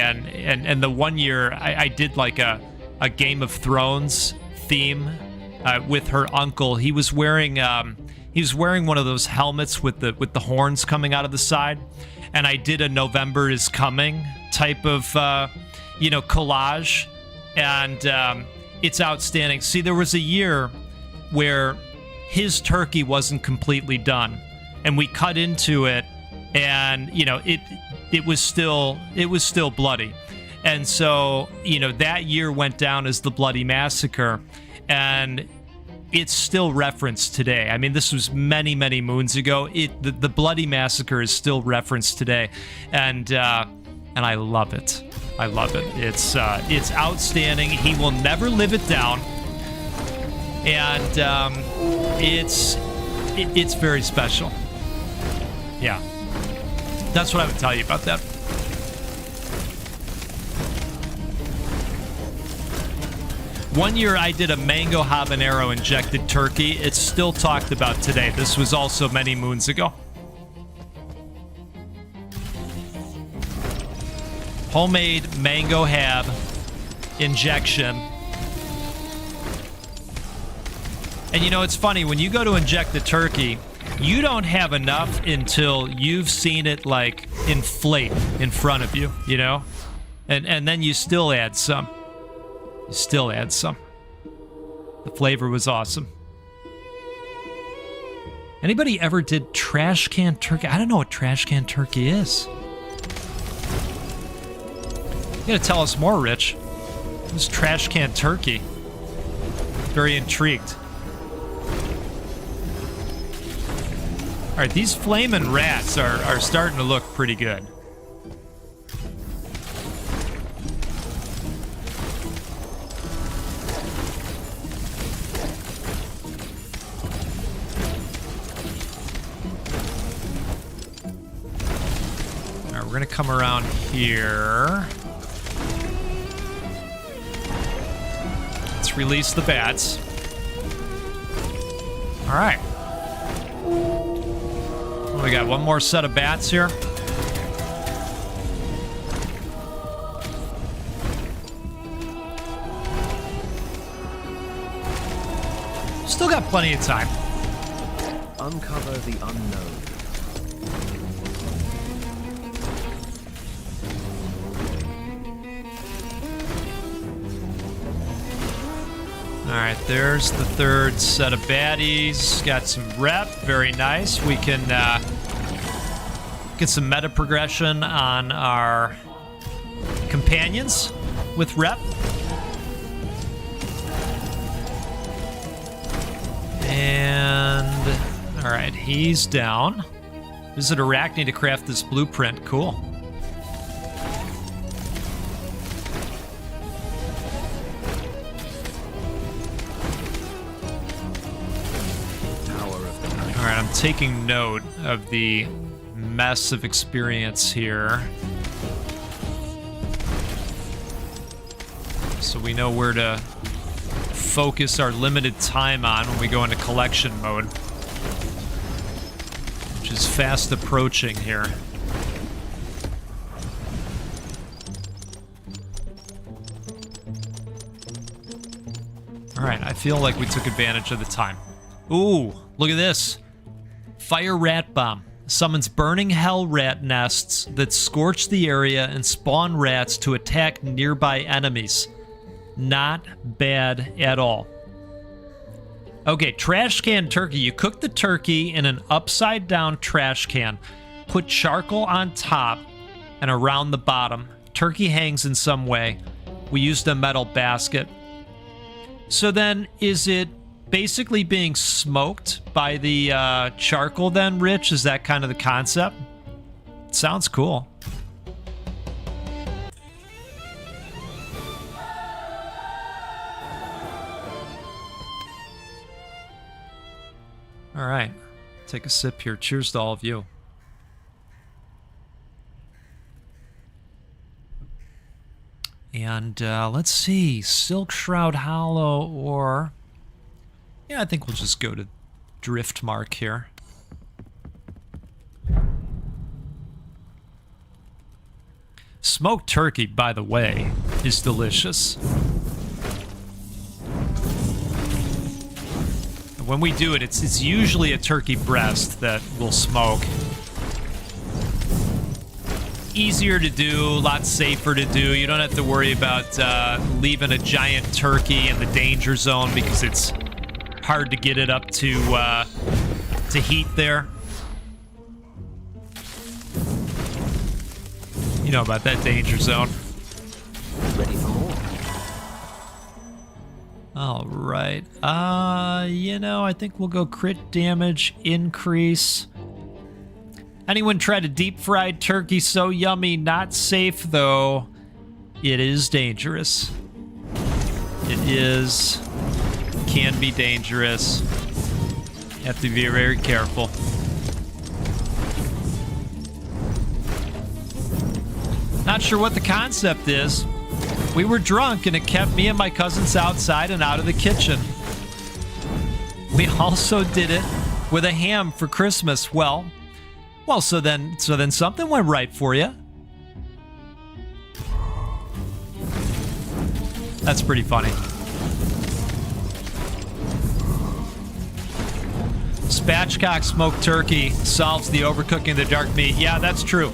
the one year, I did, like, a Game of Thrones theme with her uncle. He was wearing one of those helmets with the horns coming out of the side, and I did a November is Coming type of collage, and it's outstanding. See, there was a year where his turkey wasn't completely done, and we cut into it, and it was still bloody. And so, that year went down as the Bloody Massacre, and it's still referenced today. I mean, this was many, many moons ago. The Bloody Massacre is still referenced today, and I love it. I love it. It's outstanding. He will never live it down, and it's very special. Yeah, that's what I would tell you about that. One year I did a mango habanero injected turkey. It's still talked about today. This was also many moons ago. Homemade mango hab injection. And it's funny, when you go to inject the turkey, you don't have enough until you've seen it like inflate in front of you, and then you still add some. You still add some. The flavor was awesome. Anybody ever did trash can turkey? I don't know what trash can turkey is. You gotta tell us more, Rich. This is trash can turkey. Very intrigued. All right, these flaming rats are starting to look pretty good. All right, we're gonna come around here. Let's release the bats. All right. We got one more set of bats here. Still got plenty of time. Uncover the unknown. All right, there's the third set of baddies. Got some rep, very nice. We can get some meta progression on our companions with rep. And, all right, he's down. Visit Arachne to craft this blueprint. Cool. I'm taking note of the mess of experience here, so we know where to focus our limited time on when we go into collection mode, which is fast approaching here. All right, I feel like we took advantage of the time. Ooh, look at this. Fire rat bomb. Summons burning hell rat nests that scorch the area and spawn rats to attack nearby enemies. Not bad at all. Okay, trash can turkey. You cook the turkey in an upside down trash can. Put charcoal on top and around the bottom. Turkey hangs in some way. We used a metal basket. So then, is it basically being smoked by the charcoal then, Rich? Is that kind of the concept? Sounds cool. All right, take a sip here. Cheers to all of you. And let's see, Silk Shroud Hollow or... Yeah, I think we'll just go to Driftmark here. Smoked turkey, by the way, is delicious. When we do it, it's usually a turkey breast that we'll smoke. Easier to do, a lot safer to do. You don't have to worry about leaving a giant turkey in the danger zone because it's hard to get it up to heat there. You know about that danger zone. Ready for more? All right. I think we'll go crit damage increase. Anyone try to deep fried turkey? So yummy, not safe though. It is dangerous. Can be dangerous. You have to be very careful. Not sure what the concept is. We were drunk and it kept me and my cousins outside and out of the kitchen. We also did it with a ham for Christmas. Well, so then something went right for you. That's pretty funny. Spatchcock smoked turkey solves the overcooking of the dark meat. Yeah, that's true.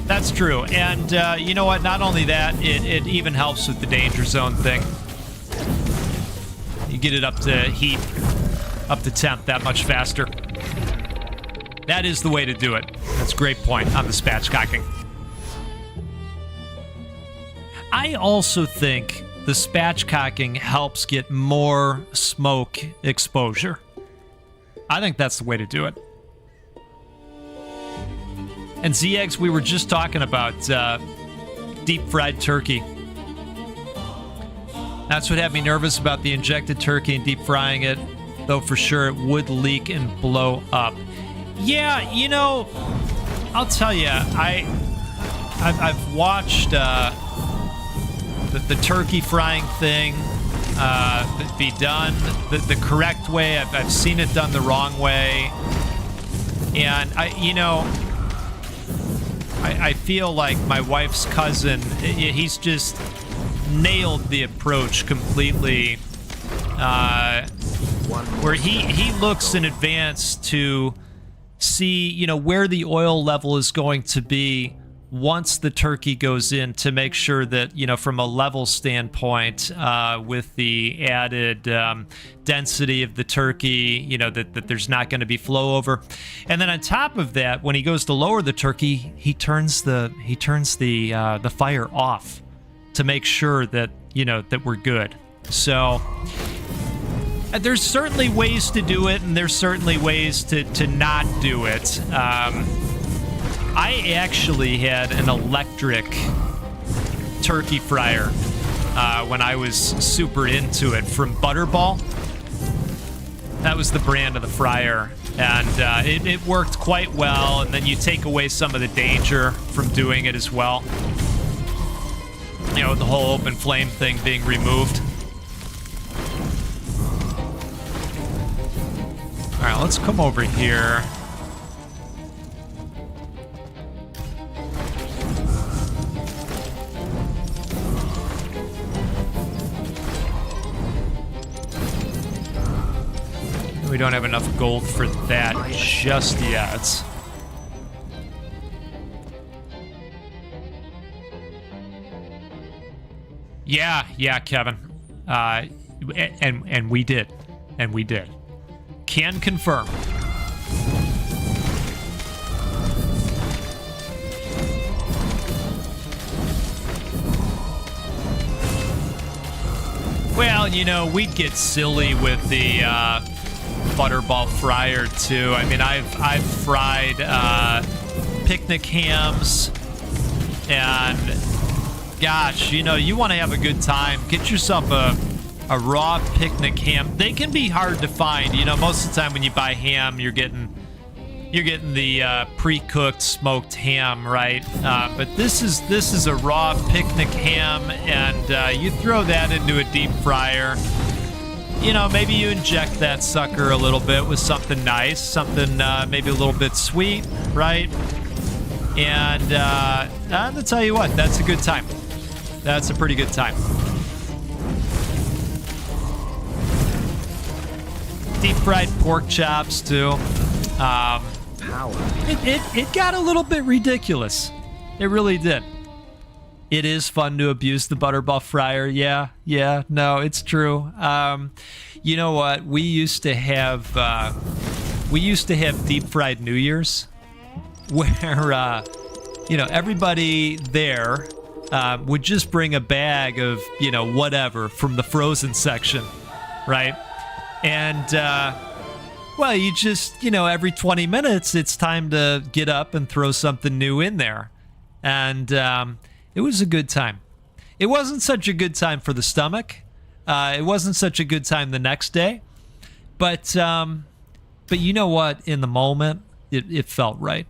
That's true. And you know what? Not only that, it even helps with the danger zone thing. You get it up to heat, up to temp that much faster. That is the way to do it. That's a great point on the spatchcocking. I also think the spatchcocking helps get more smoke exposure. I think that's the way to do it. And Z-Eggs, we were just talking about deep fried turkey. That's what had me nervous about the injected turkey and deep frying it, though for sure it would leak and blow up. Yeah, I'll tell you, I've watched the turkey frying thing be done the correct way. I've seen it done the wrong way, and I feel like my wife's cousin, he's just nailed the approach completely, where he looks in advance to see, where the oil level is going to be once the turkey goes in, to make sure that, from a level standpoint, with the added density of the turkey, that there's not going to be flow over. And then on top of that, when he goes to lower the turkey, he turns the fire off to make sure that, that we're good. So there's certainly ways to do it, and there's certainly ways to not do it. I actually had an electric turkey fryer when I was super into it, from Butterball. That was the brand of the fryer, and it worked quite well, and then you take away some of the danger from doing it as well. The whole open flame thing being removed. All right, let's come over here. We don't have enough gold for that just yet. Yeah, Kevin. And we did. And we did. Can confirm. Well, we'd get silly with the Butterball fryer too. I mean, I've fried picnic hams, and gosh, you want to have a good time, get yourself a raw picnic ham. They can be hard to find. Most of the time when you buy ham, you're getting the pre-cooked smoked ham, right? But this is a raw picnic ham, and you throw that into a deep fryer. Maybe you inject that sucker a little bit with something nice, something maybe a little bit sweet, right? And I'm gonna tell you what, that's a good time. That's a pretty good time. Deep fried pork chops too. It got a little bit ridiculous. It really did. It is fun to abuse the Butterball Fryer. Yeah, no, it's true. You know what? We used to have deep fried New Year's, where everybody there would just bring a bag of whatever from the frozen section, right? And well, you just every 20 minutes it's time to get up and throw something new in there, and it was a good time. It wasn't such a good time for the stomach. It wasn't such a good time the next day. But you know what? In the moment, it felt right.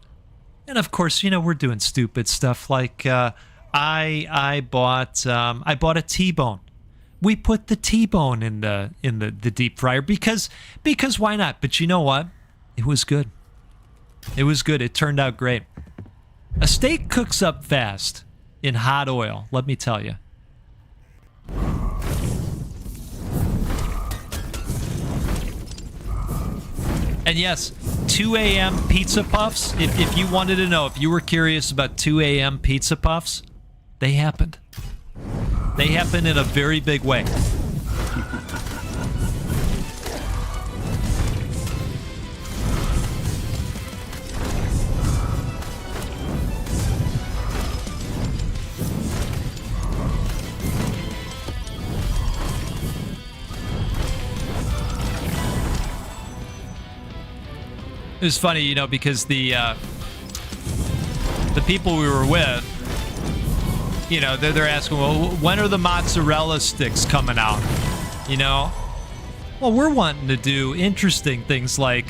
And of course, we're doing stupid stuff like I bought a T-bone. We put the T-bone in the deep fryer because why not? But you know what? It was good. It was good. It turned out great. A steak cooks up fast in hot oil, let me tell you. And yes, 2 a.m. pizza puffs, if you wanted to know, if you were curious about 2 a.m. pizza puffs, they happened. They happened in a very big way. It was funny, because the people we were with, they're asking, well, when are the mozzarella sticks coming out? Well, we're wanting to do interesting things like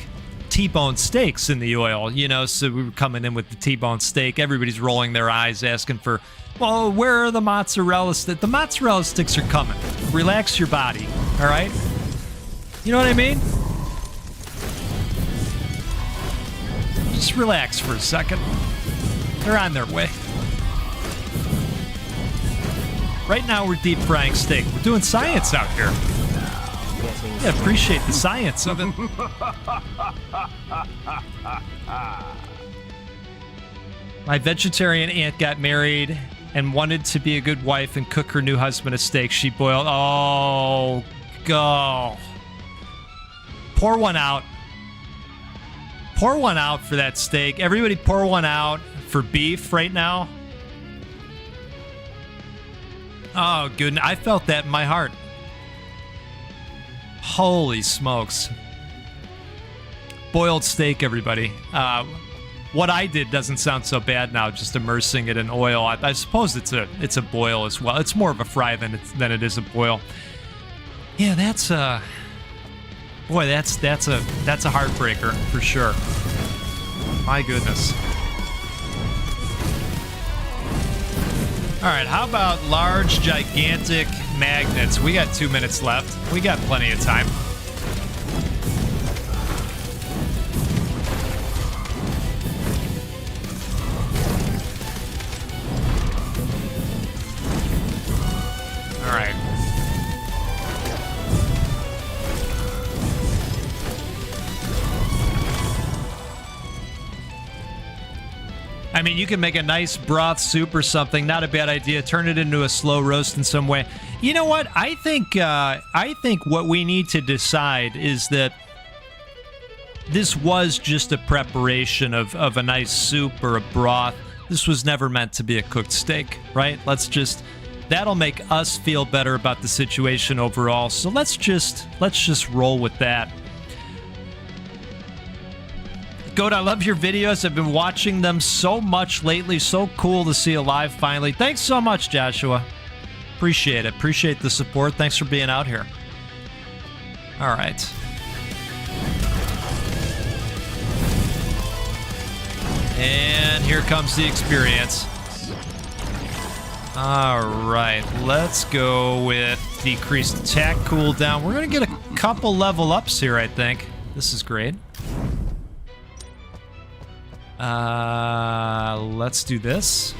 T-bone steaks in the oil, so we were coming in with the T-bone steak. Everybody's rolling their eyes asking for, well, where are the mozzarella sticks? The mozzarella sticks are coming. Relax your body, all right? You know what I mean? Just relax for a second. They're on their way. Right now we're deep frying steak. We're doing science out here. Yeah, appreciate the science of it. My vegetarian aunt got married and wanted to be a good wife and cook her new husband a steak she boiled. Oh, go. Pour one out. Pour one out for that steak. Everybody pour one out for beef right now. Oh, goodness. I felt that in my heart. Holy smokes. Boiled steak, everybody. What I did doesn't sound so bad now, just immersing it in oil. I suppose it's a boil as well. It's more of a fry than it is a boil. Yeah, that's a... Boy, that's a heartbreaker for sure. My goodness. All right, how about large, gigantic magnets? We got 2 minutes left. We got plenty of time. All right. I mean, you can make a nice broth soup or something. Not a bad idea. Turn it into a slow roast in some way. You know what? I think what we need to decide is that this was just a preparation of a nice soup or a broth. This was never meant to be a cooked steak, right? That'll make us feel better about the situation overall. So let's just roll with that. Goat, I love your videos. I've been watching them so much lately. So cool to see you live finally. Thanks so much, Joshua. Appreciate it. Appreciate the support. Thanks for being out here. All right. And here comes the experience. All right. Let's go with decreased attack cooldown. We're going to get a couple level ups here, I think. This is great. Let's do this.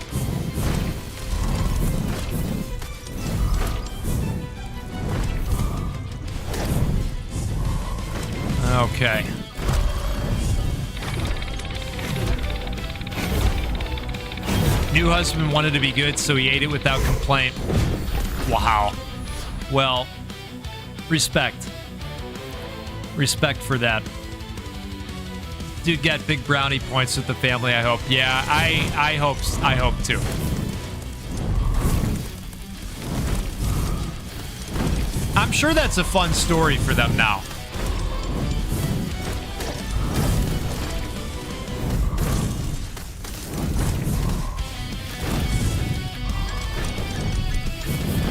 Okay. new husband wanted to be good, so he ate it without complaint. Wow. Well, respect. Respect for that. Dude got big brownie points with the family, I hope. Yeah, I hope too. I'm sure that's a fun story for them now.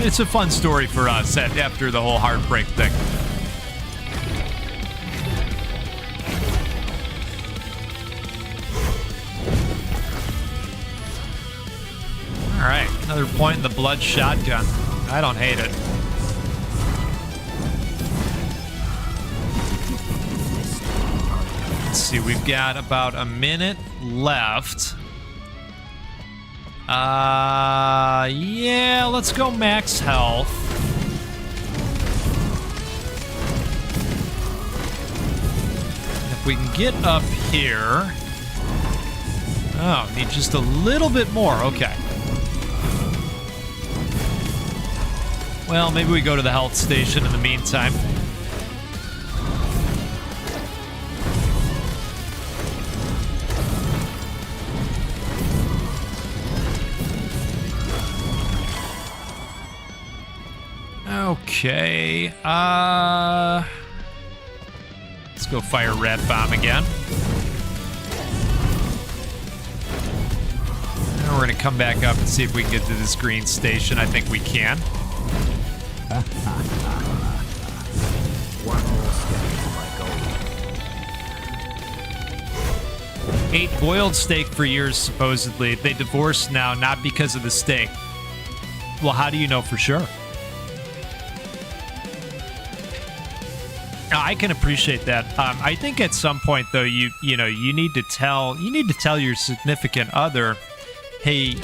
It's a fun story for us after the whole heartbreak thing. All right, another point in the blood shotgun. I don't hate it. Let's see, we've got about a minute left. Yeah, let's go max health. And if we can get up here. Oh, need just a little bit more. Okay. Well, maybe we go to the health station in the meantime. Okay, let's go fire red bomb again. Now we're gonna come back up and see if we can get to this green station. I think we can. One more step to my goal. Ate boiled steak for years, supposedly. They divorced now, not because of the steak. Well, how do you know for sure? I can appreciate that. I think at some point, though, you need to tell your significant other, hey,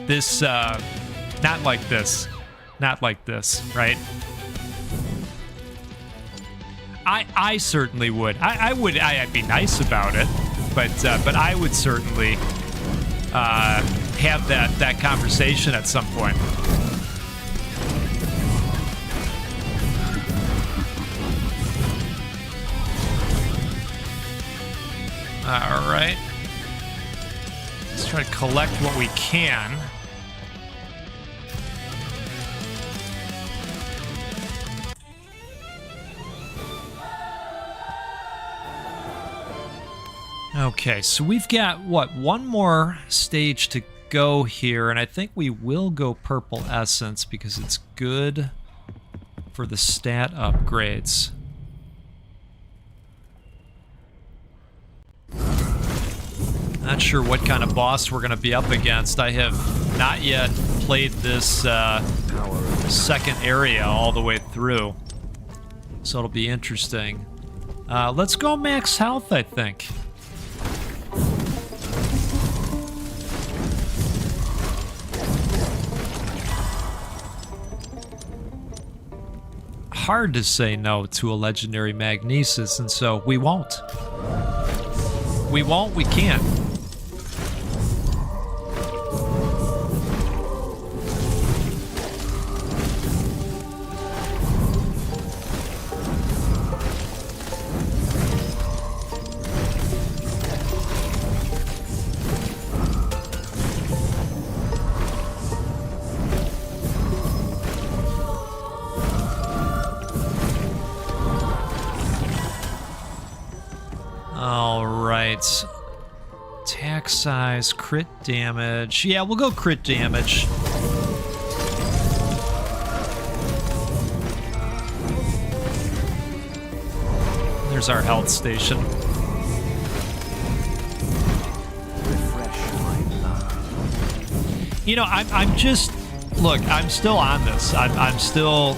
this not like this, right? I certainly would. I'd be nice about it, but I would certainly have that conversation at some point. All right. Let's try to collect what we can. Okay, so we've got, one more stage to go here, and I think we will go purple essence because it's good for the stat upgrades. Not sure what kind of boss we're going to be up against. I have not yet played this second area all the way through, so it'll be interesting. Let's go max health, I think. Hard to say no to a legendary magnesis, and so we won't. We won't, we can't. Attack size, crit damage. Yeah, we'll go crit damage. There's our health station. Refresh my blood. You know, I'm just... Look, I'm still on this. I'm still...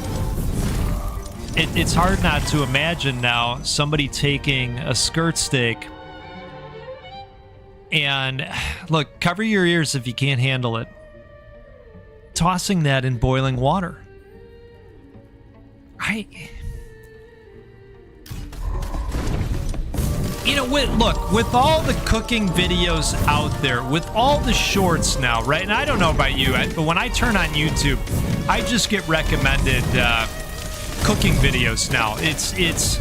It's hard not to imagine now somebody taking a skirt steak and, look, cover your ears if you can't handle it, tossing that in boiling water. You know, with all the cooking videos out there, with all the shorts now, right? And I don't know about you, but when I turn on YouTube, I just get recommended cooking videos now. It's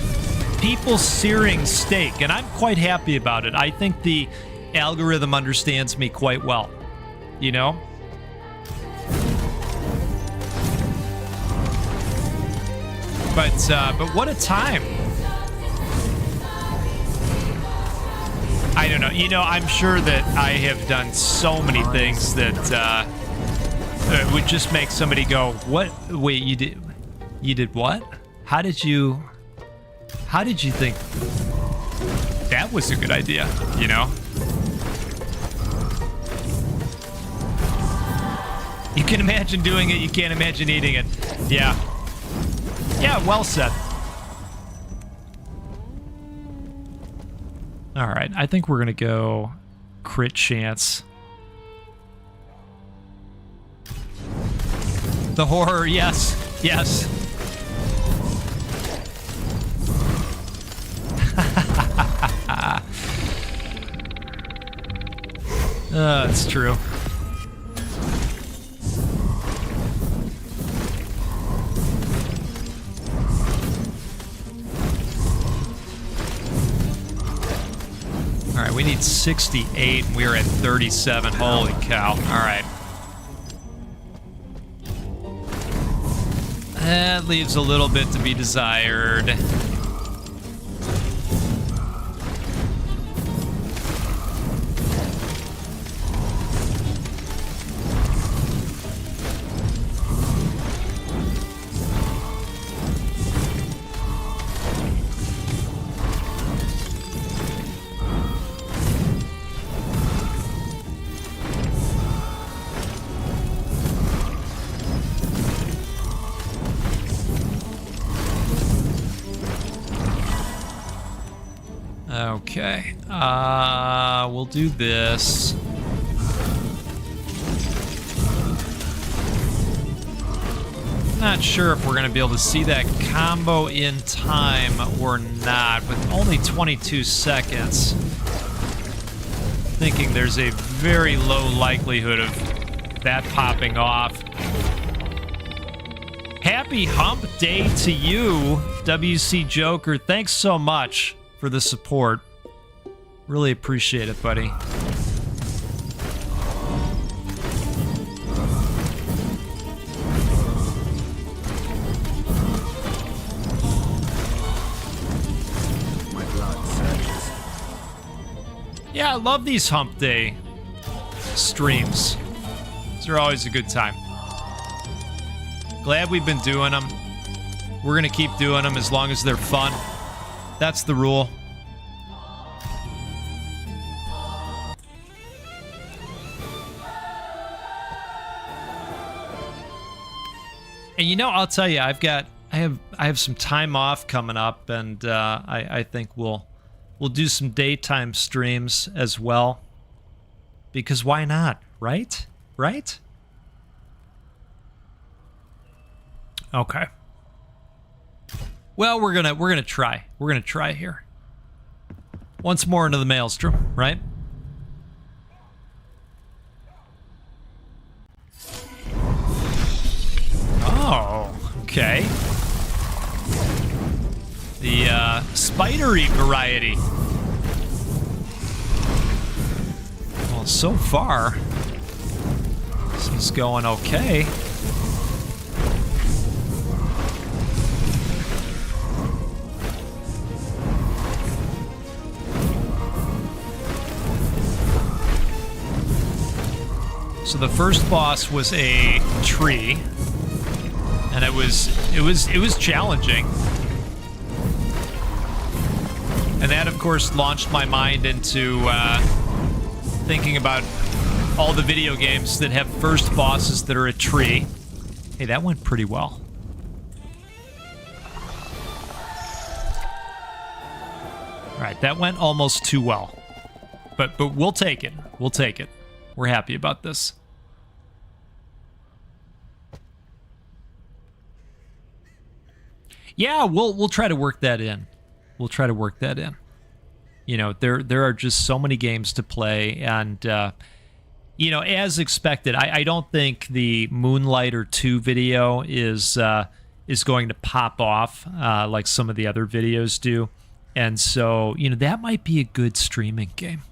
people searing steak, and I'm quite happy about it. I think the algorithm understands me quite well, you know? But what a time. I don't know. You know, I'm sure that I have done so many things that would just make somebody go, "What? Wait, you did what? How did you think that was a good idea?" You know? You can imagine doing it, you can't imagine eating it. Yeah. Yeah, well said. All right, I think we're gonna go crit chance. The horror, yes, yes. It's true. All right, we need 68, and we're at 37. Holy cow. All right. That leaves a little bit to be desired. Okay, we'll do this. Not sure if we're going to be able to see that combo in time or not, with only 22 seconds. Thinking there's a very low likelihood of that popping off. Happy hump day to you, WC Joker. Thanks so much for the support. Really appreciate it, buddy. My blood surges. Yeah, I love these hump day streams. These are always a good time. Glad we've been doing them. We're gonna keep doing them as long as they're fun. That's the rule. And you know, I'll tell you, I have some time off coming up, and I think we'll do some daytime streams as well. Because why not, right? Right? Okay. Well, we're gonna try. We're gonna try here. Once more into the maelstrom, right? Oh, okay. The spidery variety. Well, so far, this is going okay. So the first boss was a tree, and it was challenging. And that, of course, launched my mind into thinking about all the video games that have first bosses that are a tree. Hey, that went pretty well. All right, that went almost too well. But we'll take it. We'll take it. We're happy about this. Yeah, we'll try to work that in. We'll try to work that in. You know, there are just so many games to play, and you know, as expected, I don't think the Moonlighter 2 video is going to pop off like some of the other videos do. And so, you know, that might be a good streaming game.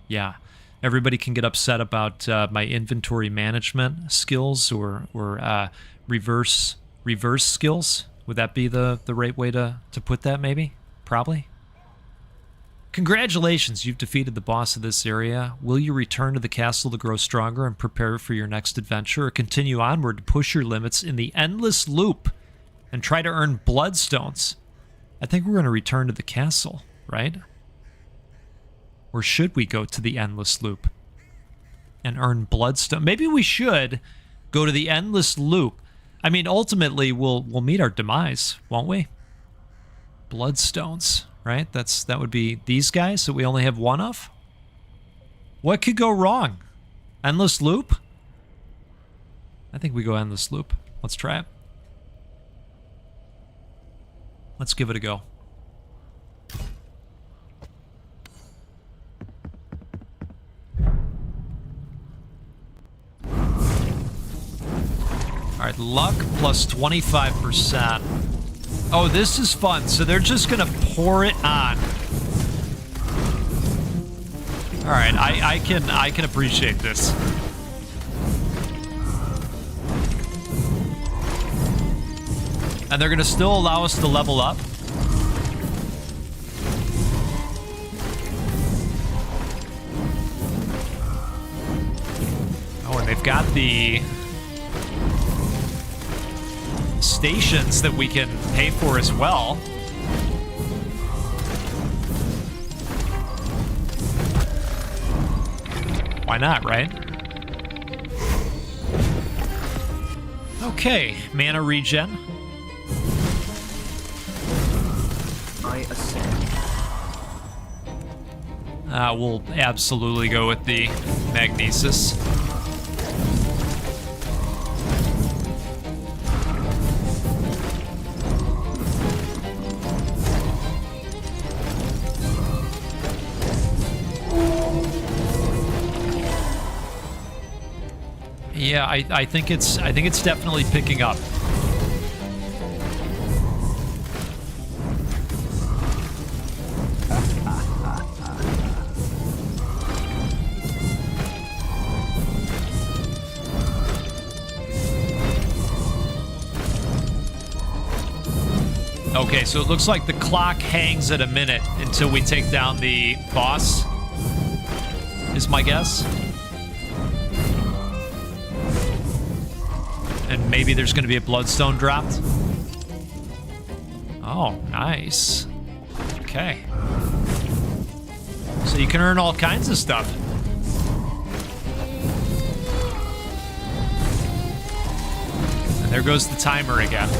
Yeah. Everybody can get upset about my inventory management skills or reverse skills. Would that be the right way to put that, maybe? Probably. Congratulations, you've defeated the boss of this area. Will you return to the castle to grow stronger and prepare for your next adventure, or continue onward to push your limits in the endless loop and try to earn bloodstones? I think we're going to return to the castle, right? Or should we go to the endless loop and earn bloodstone? Maybe we should go to the endless loop. I mean, ultimately, we'll meet our demise, won't we? Bloodstones, right? That would be these guys that we only have one of. What could go wrong? Endless loop? I think we go endless loop. Let's try it. Let's give it a go. All right, luck plus 25%. Oh, this is fun. So they're just gonna pour it on. All right, I can appreciate this. And they're gonna still allow us to level up. Oh, and they've got the stations that we can pay for as well. Why not, right? Okay, mana regen. I ascend. We'll absolutely go with the Magnesis. Yeah, I think it's definitely picking up. Okay, so it looks like the clock hangs at a minute until we take down the boss, is my guess. And maybe there's going to be a bloodstone dropped. Oh, nice. Okay. So you can earn all kinds of stuff. And there goes the timer again.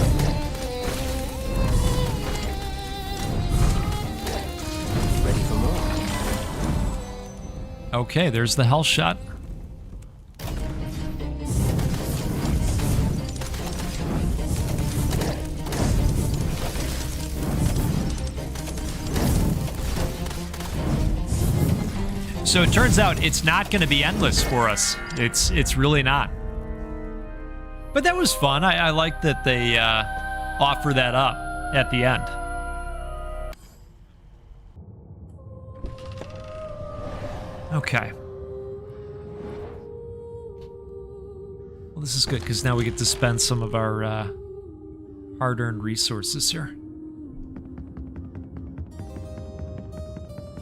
Ready for more. Okay, there's the hell shot. So it turns out it's not going to be endless for us. It's really not. But that was fun. I like that they offer that up at the end. Okay. Well, this is good because now we get to spend some of our hard-earned resources here.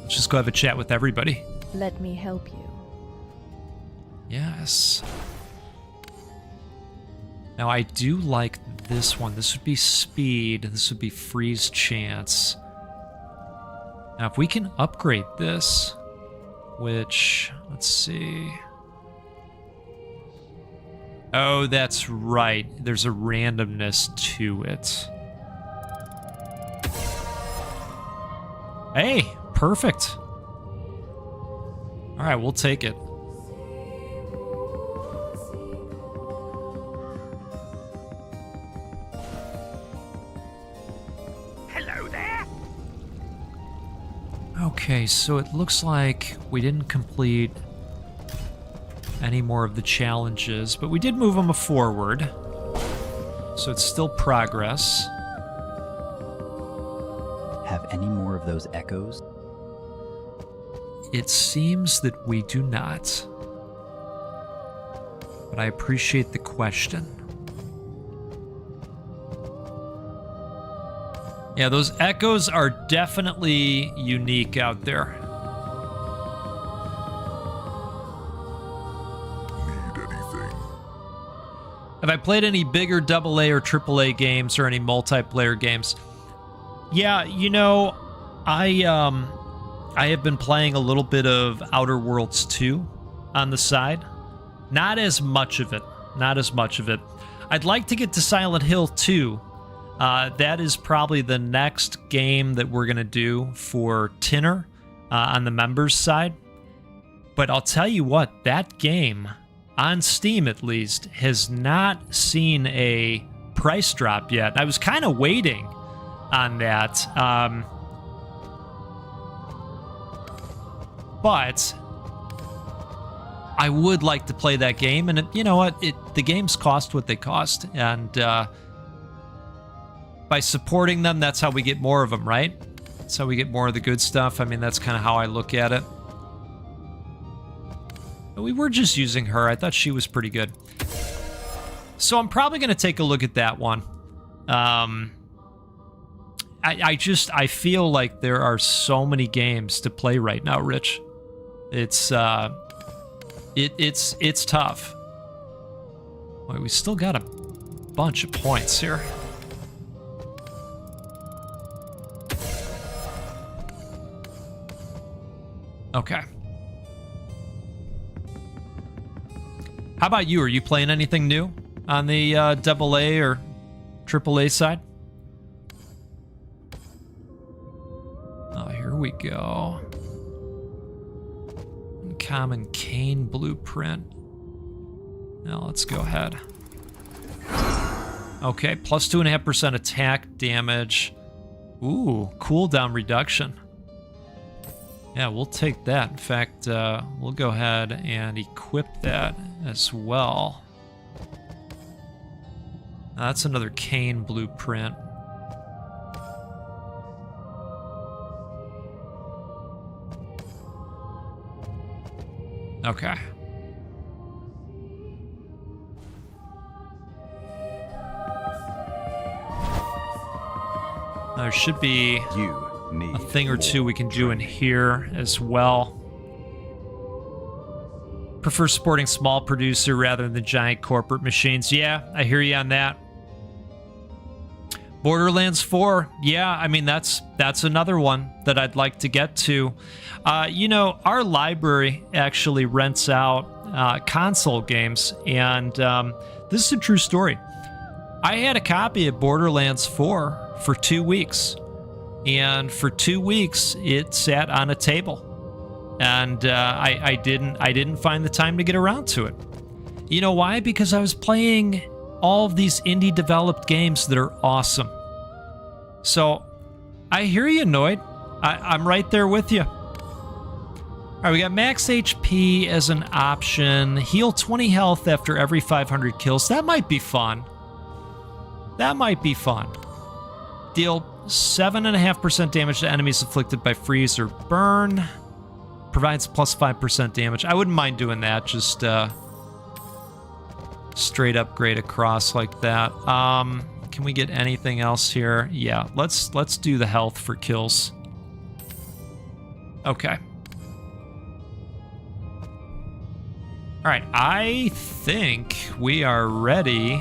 Let's just go have a chat with everybody. Let me help you. Yes. Now, I do like this one. This would be speed. This would be freeze chance. Now, if we can upgrade this, which, let's see. Oh, that's right. There's a randomness to it. Hey, perfect. All right, we'll take it. Okay, so it looks like we didn't complete any more of the challenges, but we did move them forward. So it's still progress. Have any more of those echoes? It seems that we do not. But I appreciate the question. Yeah, those echoes are definitely unique out there. Need anything? Have I played any bigger AA or AAA games or any multiplayer games? Yeah, you know, I have been playing a little bit of Outer Worlds 2 on the side. Not as much of it. Not as much of it. I'd like to get to Silent Hill 2. That is probably the next game that we're going to do for Tinner on the members side. But I'll tell you what, that game, on Steam at least, has not seen a price drop yet. I was kind of waiting on that. But I would like to play that game, and you know what? The games cost what they cost, and by supporting them, that's how we get more of them, right? That's how we get more of the good stuff. I mean, that's kind of how I look at it. But we were just using her. I thought she was pretty good. So I'm probably going to take a look at that one. I feel like there are so many games to play right now, Rich. It's tough. Wait, we still got a bunch of points here. Okay. How about you? Are you playing anything new on the AA or AAA side? Oh, here we go. Uncommon Cane Blueprint. Now let's go ahead. Okay, plus 2.5% attack damage. Ooh, cooldown reduction. Yeah, we'll take that. In fact, we'll go ahead and equip that as well. That's another Cane Blueprint. Okay. There should be a thing or two we can do in here as well. Prefer supporting small producer rather than giant corporate machines. Yeah, I hear you on that. Borderlands 4. Yeah, I mean, that's another one that I'd like to get to. You know, our library actually rents out console games, and this is a true story. I had a copy of Borderlands 4 for 2 weeks. And for 2 weeks, it sat on a table, and I didn't find the time to get around to it. You know why? Because I was playing all of these indie developed games that are awesome. So I hear you, Noid. I'm right there with you. All right, we got max HP as an option. Heal 20 health after every 500 kills. That might be fun. That might be fun. Deal 7.5% damage to enemies afflicted by freeze or burn. Provides plus 5% damage. I wouldn't mind doing that. Just straight upgrade across like that. Can we get anything else here? Yeah, let's do the health for kills. Okay. All right, I think we are ready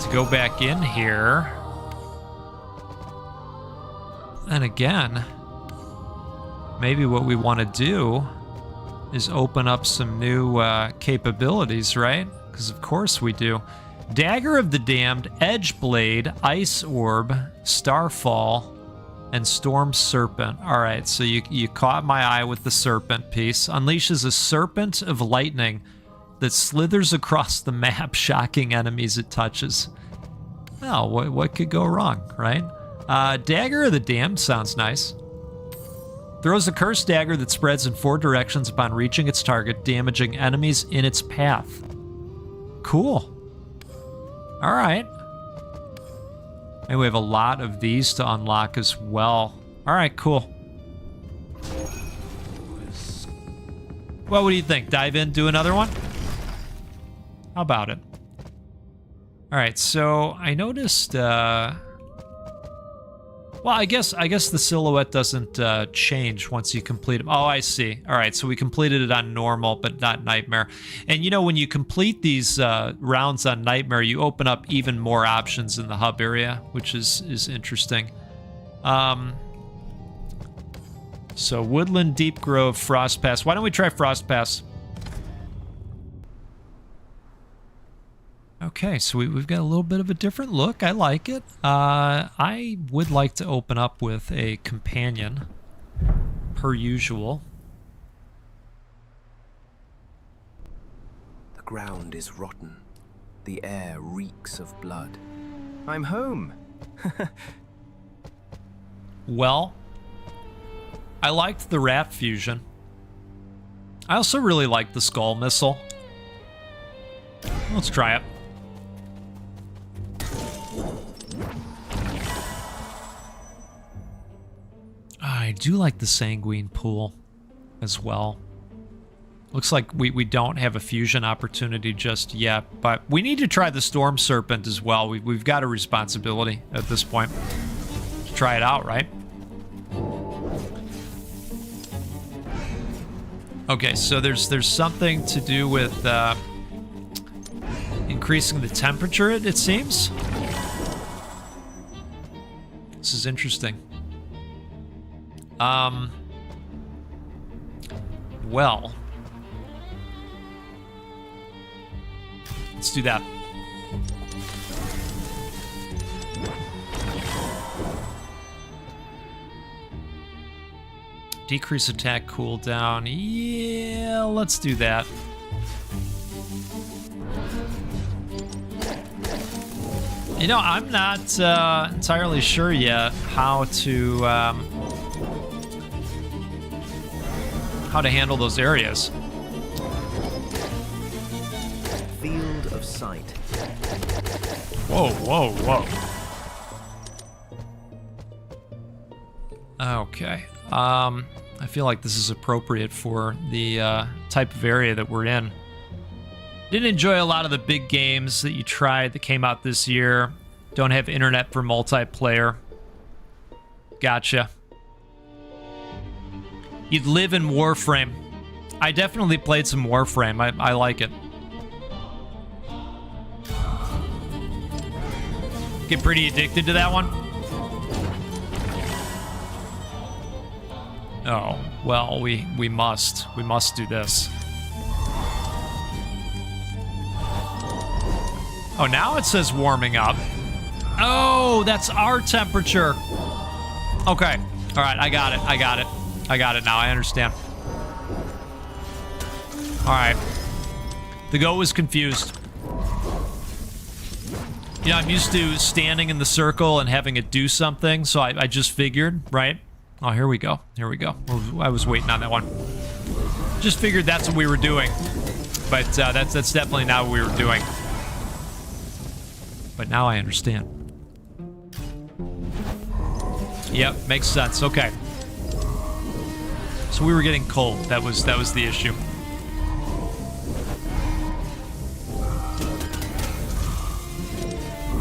to go back in here. And again, maybe what we want to do is open up some new capabilities, right? Because of course we do. Dagger of the Damned, Edge Blade, Ice Orb, Starfall, and Storm Serpent. All right, so you caught my eye with the serpent piece. Unleashes a serpent of lightning that slithers across the map, shocking enemies it touches. Well, what could go wrong, right? Dagger of the Damned sounds nice. Throws a cursed dagger that spreads in 4 directions upon reaching its target, damaging enemies in its path. Cool. All right. And we have a lot of these to unlock as well. All right, cool. Well, what do you think? Dive in, do another one? How about it? All right, so I noticed, well, I guess the silhouette doesn't change once you complete them. Oh, I see. All right, so we completed it on normal, but not nightmare. And you know, when you complete these rounds on nightmare, you open up even more options in the hub area, which is interesting. So Woodland, Deep Grove, Frost Pass. Why don't we try Frost Pass? Okay, so we've got a little bit of a different look. I like it. I would like to open up with a companion, per usual. The ground is rotten. The air reeks of blood. I'm home. Well, I liked the rat fusion. I also really liked the skull missile. Let's try it. I do like the sanguine pool as well. Looks like we don't have a fusion opportunity just yet, but we need to try the storm serpent as well. We've got a responsibility at this point to try it out, right? Okay, so there's something to do with increasing the temperature, it seems. This is interesting. Well, let's do that. Decrease attack cooldown. Yeah, let's do that. You know, I'm not entirely sure yet how to handle those areas. Field of sight. Whoa, whoa, whoa. Okay. I feel like this is appropriate for the type of area that we're in. Didn't enjoy a lot of the big games that you tried that came out this year. Don't have internet for multiplayer. Gotcha. You'd live in Warframe. I definitely played some Warframe. I like it. Get pretty addicted to that one? Oh, well, we must do this. Oh, now it says warming up. Oh, that's our temperature. Okay. All right, I got it now. I understand. All right. The goat was confused. You know, I'm used to standing in the circle and having it do something, so I just figured, right? Oh, here we go. Here we go. I was waiting on that one. Just figured that's what we were doing. But that's definitely not what we were doing. But now I understand. Yep, makes sense. Okay. So we were getting cold. That was the issue.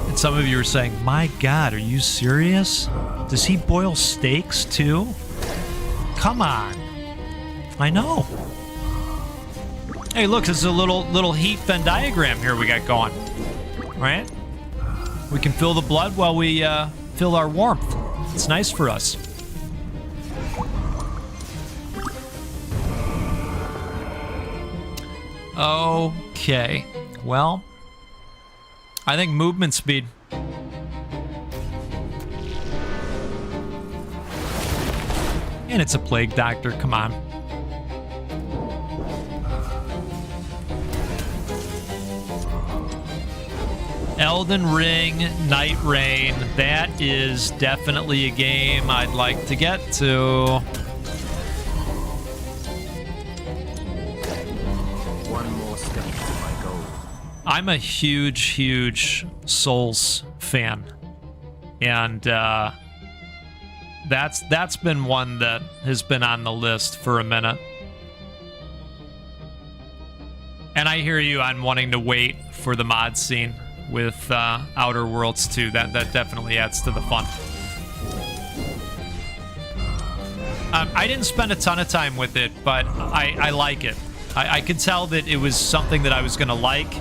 And some of you are saying, "My God, are you serious? Does he boil steaks too? Come on." I know. Hey, look, there's a little heat Venn diagram here we got going. Right? We can feel the blood while we feel our warmth. It's nice for us. Okay. Well, I think movement speed. And it's a plague doctor, come on. Elden Ring, Night Rain. That is definitely a game I'd like to get to. I'm a huge Souls fan, and that's been one that has been on the list for a minute. And I hear you on wanting to wait for the mod scene with Outer Worlds 2. That definitely adds to the fun. I didn't spend a ton of time with it, but I like it. I could tell that it was something that I was going to like,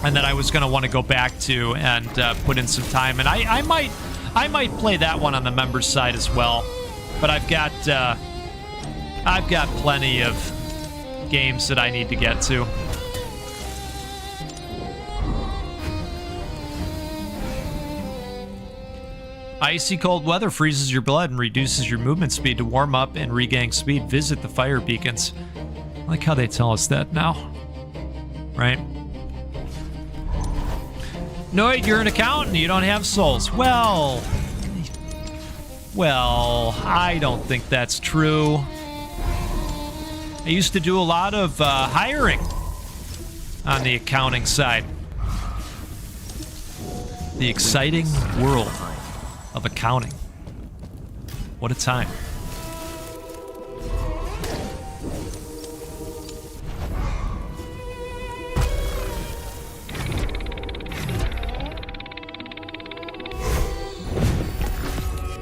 and that I was going to want to go back to and put in some time. And I might play that one on the members side as well. But I've got plenty of games that I need to get to. Icy cold weather freezes your blood and reduces your movement speed. To warm up and regain speed, visit the fire beacons. I like how they tell us that now. Right? Noid, you're an accountant. You don't have souls. Well, I don't think that's true. I used to do a lot of hiring on the accounting side. The exciting world of accounting. What a time.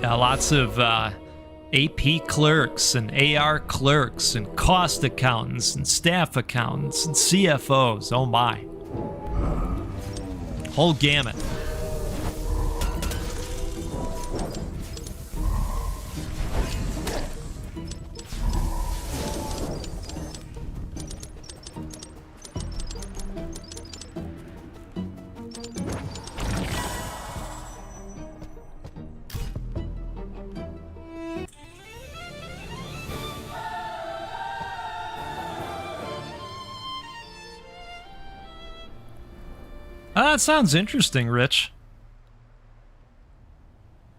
Lots of AP clerks and AR clerks and cost accountants and staff accountants and CFOs. Oh my. Whole gamut. That sounds interesting, Rich.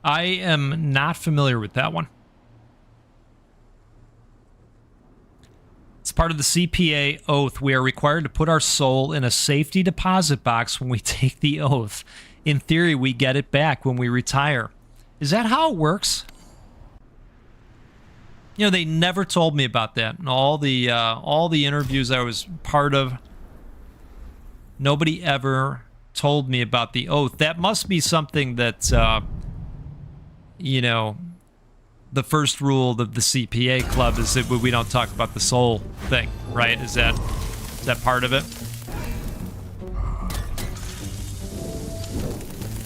I am not familiar with that one. It's part of the CPA oath. We are required to put our soul in a safety deposit box when we take the oath. In theory, we get it back when we retire. Is that how it works? You know, they never told me about that. In all the interviews I was part of, nobody ever told me about the oath. That must be something that, you know, the first rule of the CPA club is that we don't talk about the soul thing, right? Is that part of it?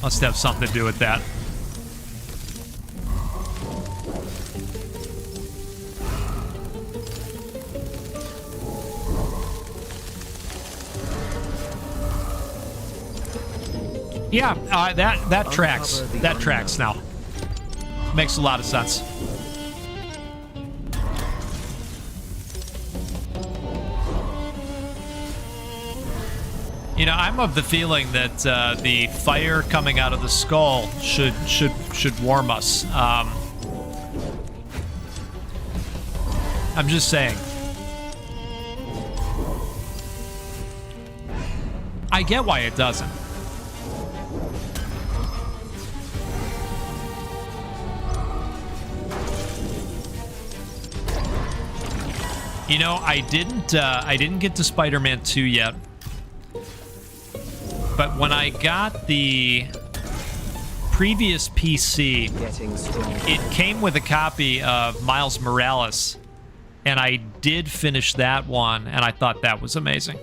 Must have something to do with that. Yeah, that tracks. That tracks now. Makes a lot of sense. You know, I'm of the feeling that the fire coming out of the skull should warm us. I'm just saying. I get why it doesn't. You know, I didn't get to Spider-Man 2 yet. But when I got the previous PC, it came with a copy of Miles Morales, and I did finish that one, and I thought that was amazing.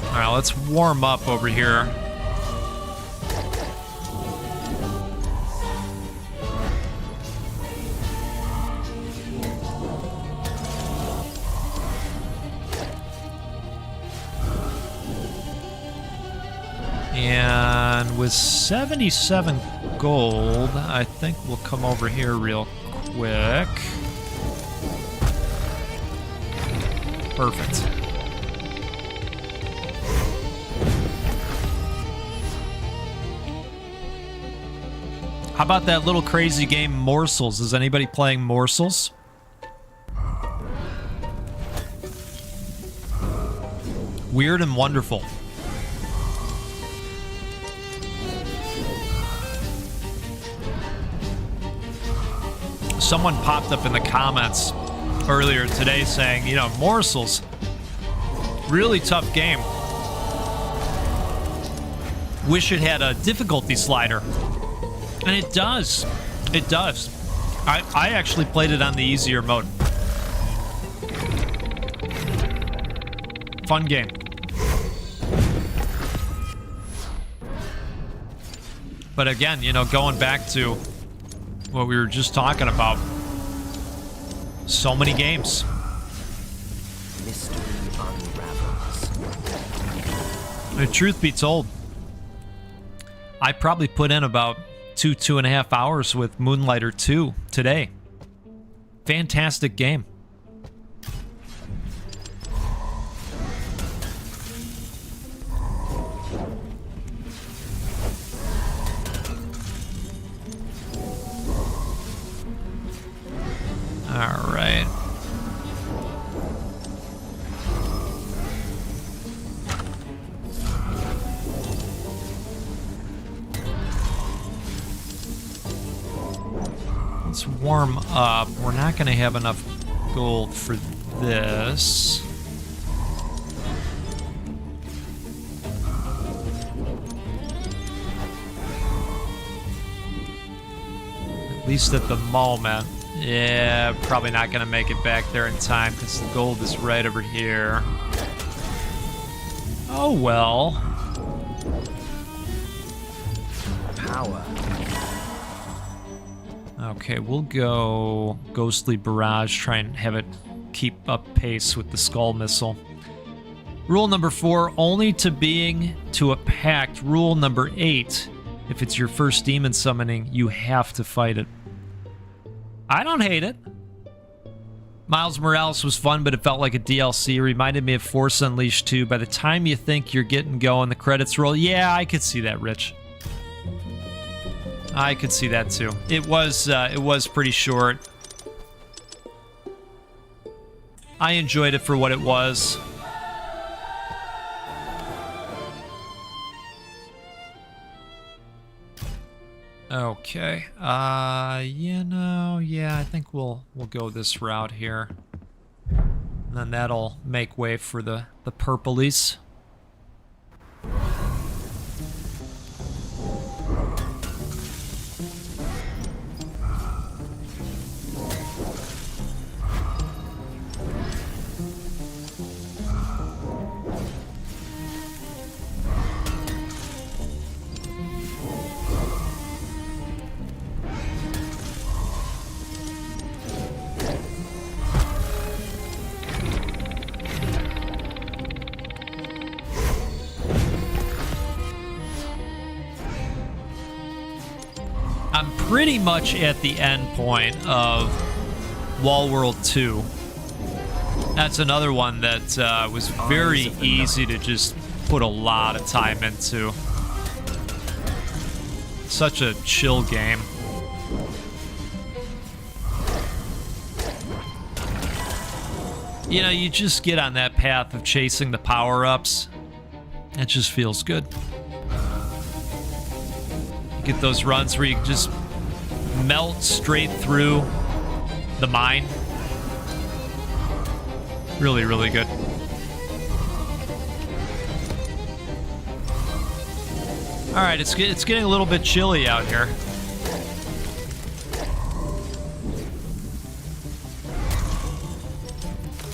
All right, let's warm up over here. And with 77 gold, I think we'll come over here real quick. Perfect. How about that little crazy game, Morsels? Is anybody playing Morsels? Weird and wonderful. Someone popped up in the comments earlier today saying, you know, Morsels, really tough game. Wish it had a difficulty slider. And it does. It does. I actually played it on the easier mode. Fun game. But again, you know, going back to what we were just talking about, so many games. Mystery unravels. The truth be told, I probably put in about 2.5 hours with Moonlighter 2 today. Fantastic game. All right. Let's warm up. We're not going to have enough gold for this. At least at the moment. Yeah, probably not going to make it back there in time because the gold is right over here. Oh, well. Power. Okay, we'll go Ghostly Barrage, try and have it keep up pace with the Skull Missile. Rule number 4, only to being to a pact. Rule number 8, if it's your first demon summoning, you have to fight it. I don't hate it. Miles Morales was fun, but it felt like a DLC. It reminded me of Force Unleashed 2. By the time you think you're getting going, the credits roll. Yeah, I could see that, Rich. I could see that too. It was pretty short. I enjoyed it for what it was. Okay. You know, yeah, I think we'll go this route here. And then that'll make way for the purplies. I'm pretty much at the end point of Wall World 2. That's another one that was very easy to just put a lot of time into. Such a chill game. You know, you just get on that path of chasing the power-ups. It just feels good. Get those runs where you just melt straight through the mine. Really, really good. All right, it's getting a little bit chilly out here.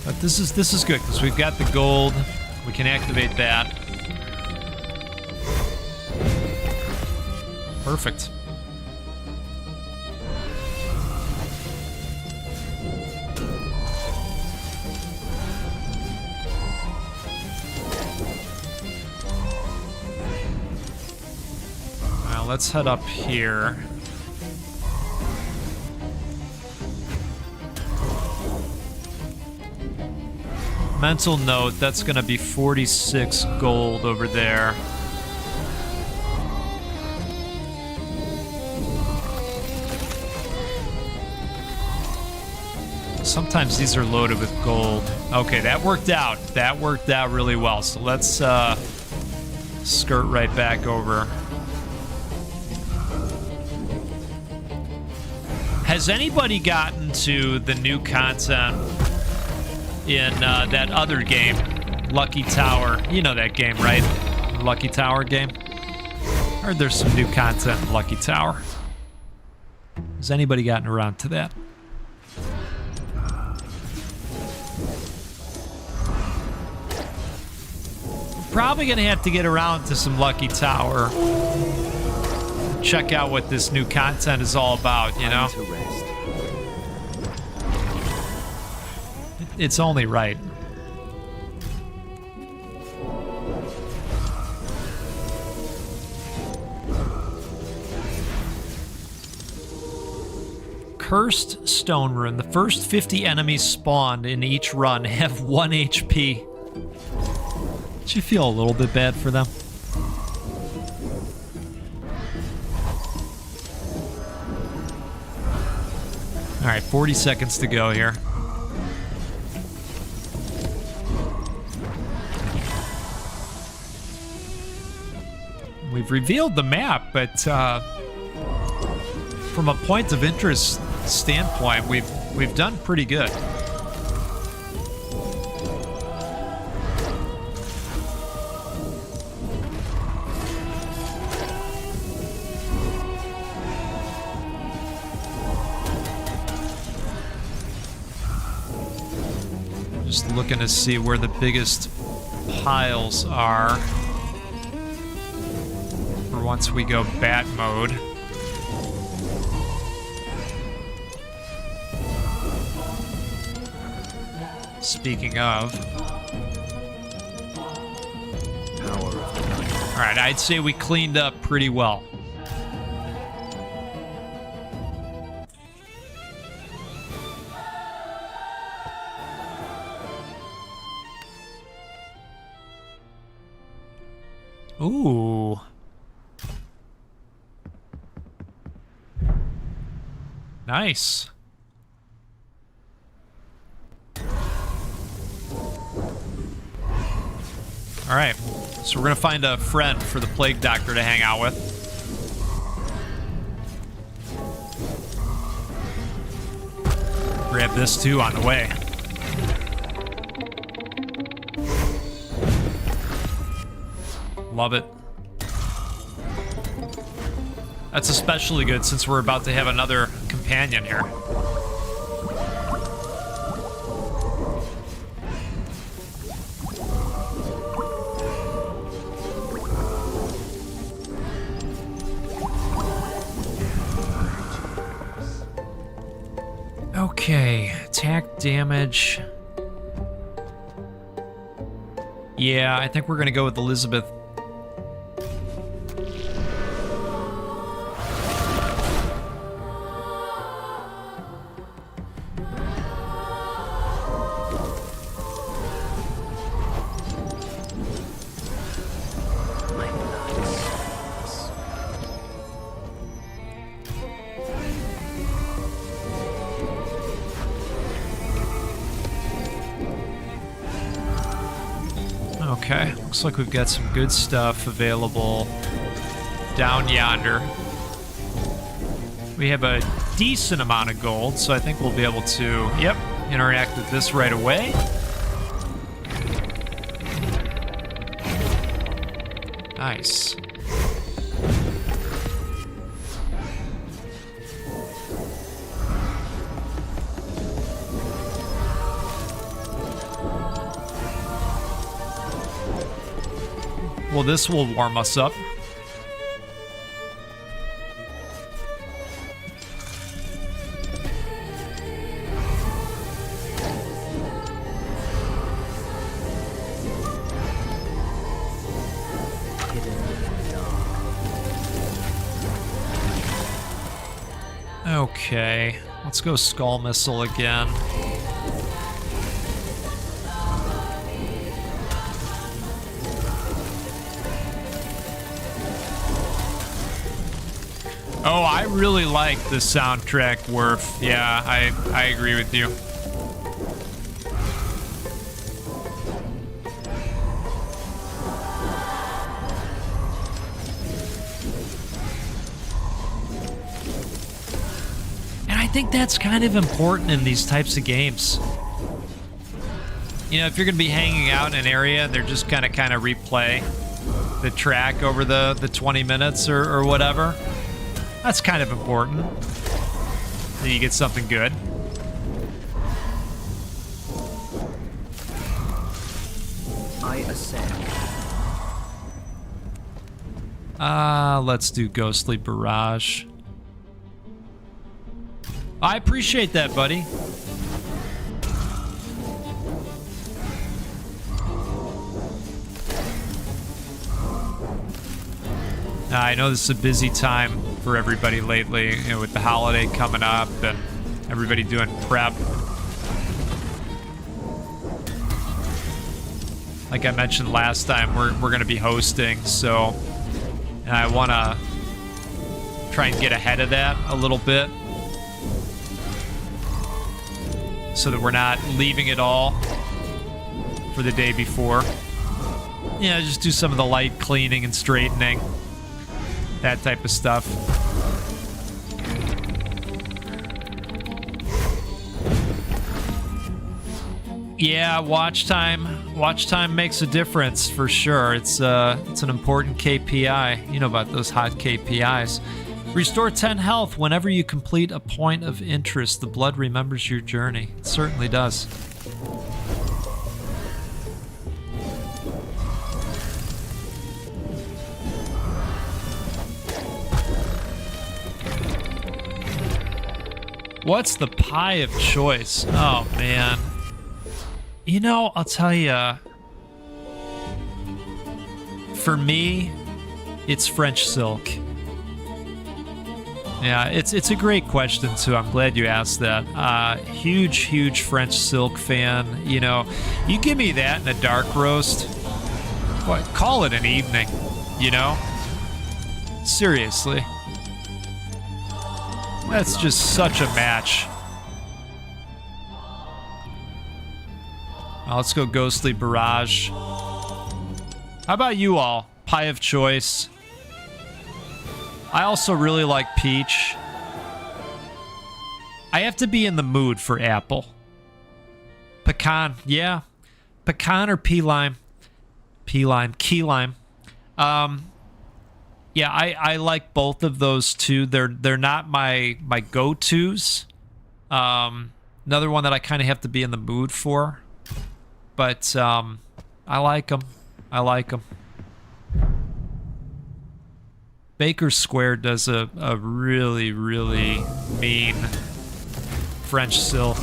But this is good because we've got the gold. We can activate that. Perfect. Now let's head up here. Mental note, that's gonna be 46 gold over there. Sometimes these are loaded with gold. Okay, that worked out. That worked out really well. So let's skirt right back over. Has anybody gotten to the new content in that other game, Lucky Tower? You know that game, right? Lucky Tower game? I heard there's some new content in Lucky Tower. Has anybody gotten around to that? Probably gonna have to get around to some Lucky Tower. Check out what this new content is all about, you know? To rest. It's only right. Cursed Stone Rune. The first 50 enemies spawned in each run have 1 HP. Don't you feel a little bit bad for them? All right, 40 seconds to go here. We've revealed the map, but from a point of interest standpoint, we've done pretty good. Just looking to see where the biggest piles are for once we go bat mode. Speaking of, all right, I'd say we cleaned up pretty well. Ooh. Nice. All right, so we're gonna find a friend for the Plague Doctor to hang out with. Grab this too on the way. Love it. That's especially good since we're about to have another companion here. Okay, attack damage. Yeah, I think we're gonna go with Elizabeth. Okay, looks like we've got some good stuff available down yonder. We have a decent amount of gold, so I think we'll be able to, yep, interact with this right away. Nice. Well, this will warm us up. Okay, let's go Skull Missile again. Oh, I really like the soundtrack, Worf. Yeah, I agree with you. think that's kind of important in these types of games. You know, if you're going to be hanging out in an area and they're just kind of replay the track over the 20 minutes or whatever, that's kind of important. Then you get something good. I ascend. Let's do Ghostly Barrage. I appreciate that, buddy. I know this is a busy time for everybody lately, you know, with the holiday coming up and everybody doing prep. Like I mentioned last time, we're going to be hosting, so I want to try and get ahead of that a little bit so that we're not leaving it all for the day before. Yeah, just do some of the light cleaning and straightening, that type of stuff. Yeah, watch time makes a difference for sure. It's an important KPI. You know about those hot KPIs. Restore 10 health whenever you complete a point of interest. The blood remembers your journey. It certainly does. What's the pie of choice? Oh, man. You know, I'll tell you, for me, it's French silk. Yeah, it's a great question, too. I'm glad you asked that. Huge French silk fan. You know, you give me that in a dark roast, what, call it an evening, you know? Seriously. That's just such a match. Let's go Ghostly Barrage. How about you all? Pie of choice. I also really like peach. I have to be in the mood for apple. Pecan, yeah. Pecan or key lime. Key lime. Yeah, I like both of those too. They're not my go-tos. Another one that I kind of have to be in the mood for. But I like them. Baker Square does a really mean French silk.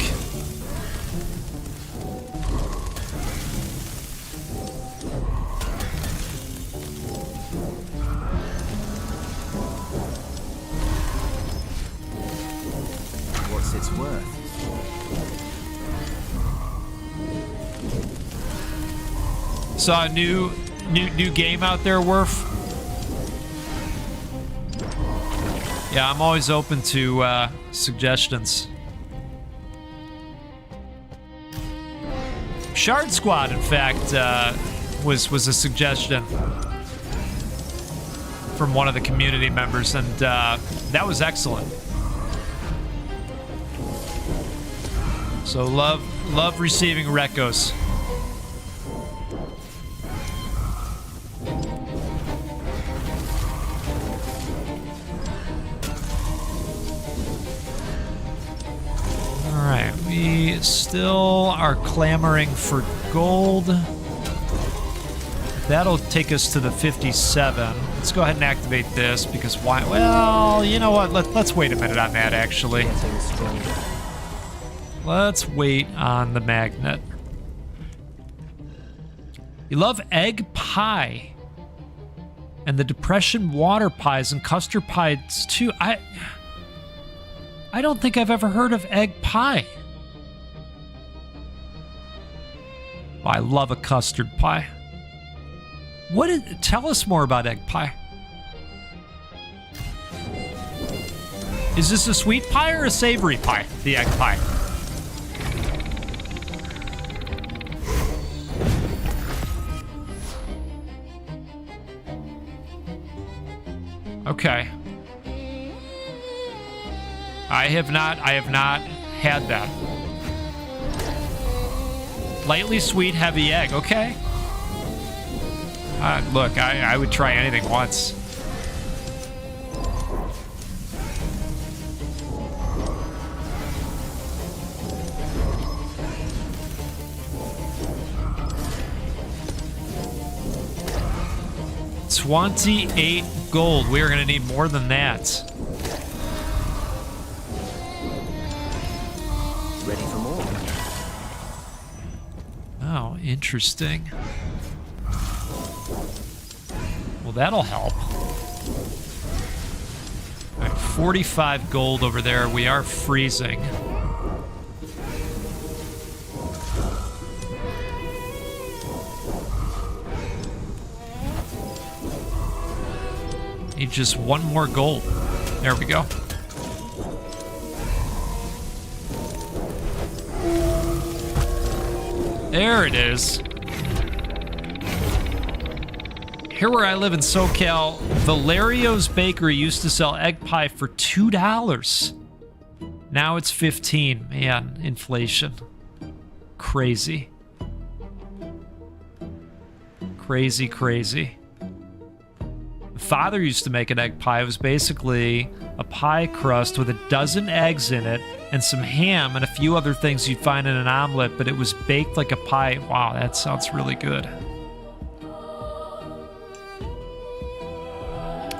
What's its worth? Saw a new game out there, Worf. Yeah, I'm always open to suggestions. Shard Squad, in fact, was a suggestion from one of the community members, and that was excellent. So love receiving recos. Alright, we still are clamoring for gold. That'll take us to the 57. Let's go ahead and activate this, because why? Well, you know what? Let's wait a minute on that, actually. Let's wait on the magnet. You love egg pie. And the Depression water pies and custard pies, too. I don't think I've ever heard of egg pie. Oh, I love a custard pie. Tell us more about egg pie. Is this a sweet pie or a savory pie, the egg pie? Okay. I have not had that. Lightly sweet, heavy egg. Okay. Look, I would try anything once. $28 gold. We are going to need more than that. Ready for more? Oh, interesting. Well, that'll help. All right, 45 gold over there. We are freezing. Need just one more gold. There we go. There it is. Here where I live in SoCal, Valerio's Bakery used to sell egg pie for $2. Now it's $15. Man, inflation. Crazy. Crazy, crazy. Father used to make an egg pie. It was basically a pie crust with a dozen eggs in it and some ham and a few other things you'd find in an omelet, but it was baked like a pie. Wow, that sounds really good.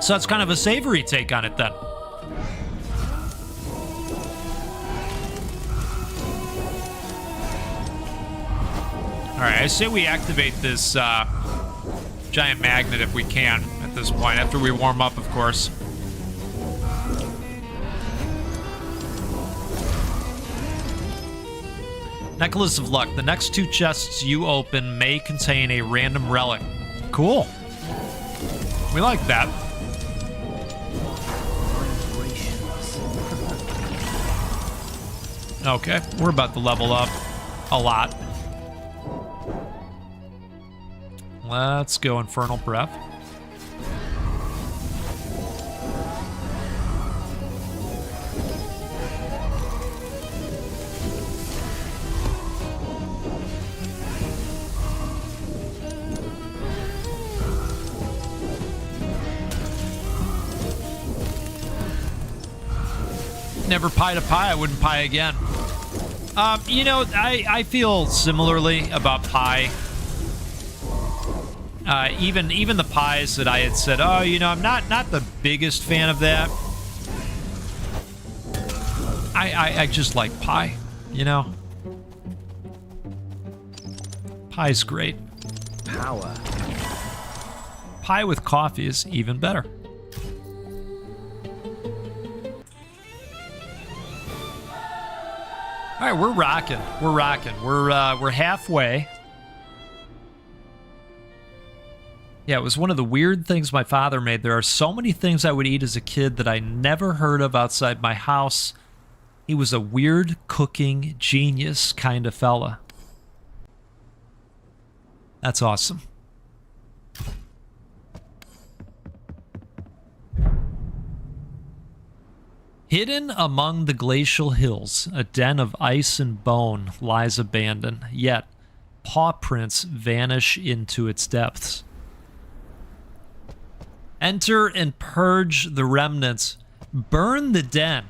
So that's kind of a savory take on it then. All right, I say we activate this giant magnet if we can at this point, after we warm up, of course. Necklace of Luck. The next 2 chests you open may contain a random relic. Cool. We like that. Okay, we're about to level up a lot. Let's go Infernal Breath. Never pied a pie, I wouldn't pie again. You know, I feel similarly about pie. Even the pies that I had said, oh, you know, I'm not the biggest fan of that. I just like pie, you know? Pie's great. Power. Pie with coffee is even better. All right, we're rocking. We're rocking. We're halfway. Yeah, it was one of the weird things my father made. There are so many things I would eat as a kid that I never heard of outside my house. He was a weird cooking genius kind of fella. That's awesome. Hidden among the glacial hills, a den of ice and bone lies abandoned, yet paw prints vanish into its depths. Enter and purge the remnants. Burn the den.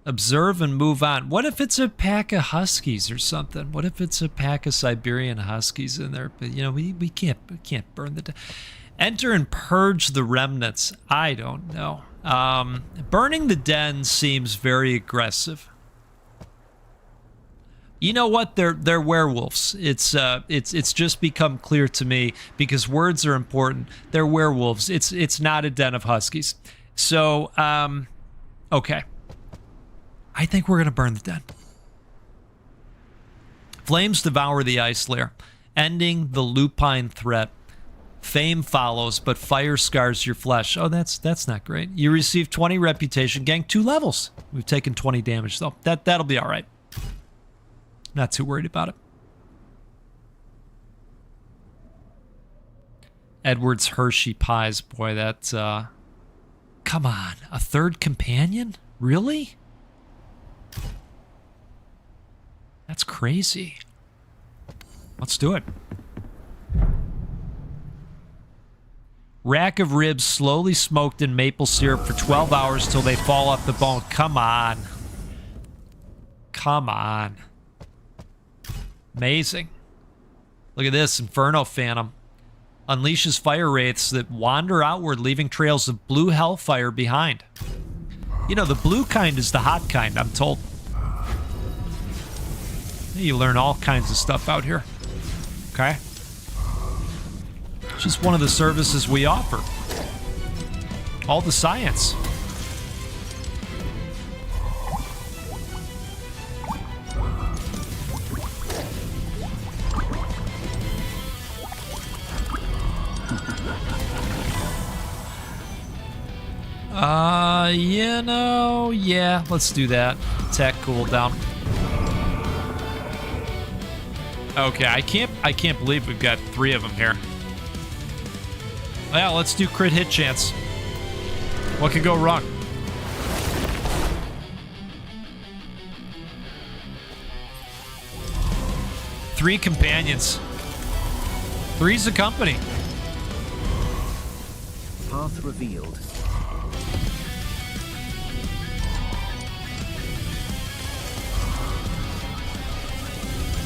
Observe and move on. What if it's a pack of huskies or something? What if it's a pack of Siberian huskies in there? But you know, we can't burn the den. Enter and purge the remnants. I don't know. Burning the den seems very aggressive. You know what? They're werewolves. It's just become clear to me because words are important. They're werewolves. It's not a den of huskies. So, okay. I think we're gonna burn the den. Flames devour the ice layer, ending the lupine threat. Fame follows, but fire scars your flesh. Oh, that's not great. You receive 20 reputation, gain 2 levels. We've taken 20 damage though. That'll be all right. Not too worried about it. Edward's Hershey pies. Boy, that's... come on. A third companion? Really? That's crazy. Let's do it. Rack of ribs slowly smoked in maple syrup for 12 hours till they fall off the bone. Come on. Come on. Amazing. Look at this. Inferno Phantom unleashes fire wraiths that wander outward, leaving trails of blue hellfire behind. You know, the blue kind is the hot kind, I'm told. You learn all kinds of stuff out here. Okay? It's just one of the services we offer. All the science. You know, yeah, let's do that. Attack cooldown. Okay, I can't believe we've got 3 of them here. Well, let's do crit hit chance. What could go wrong? Three companions. 3's a company. Path revealed.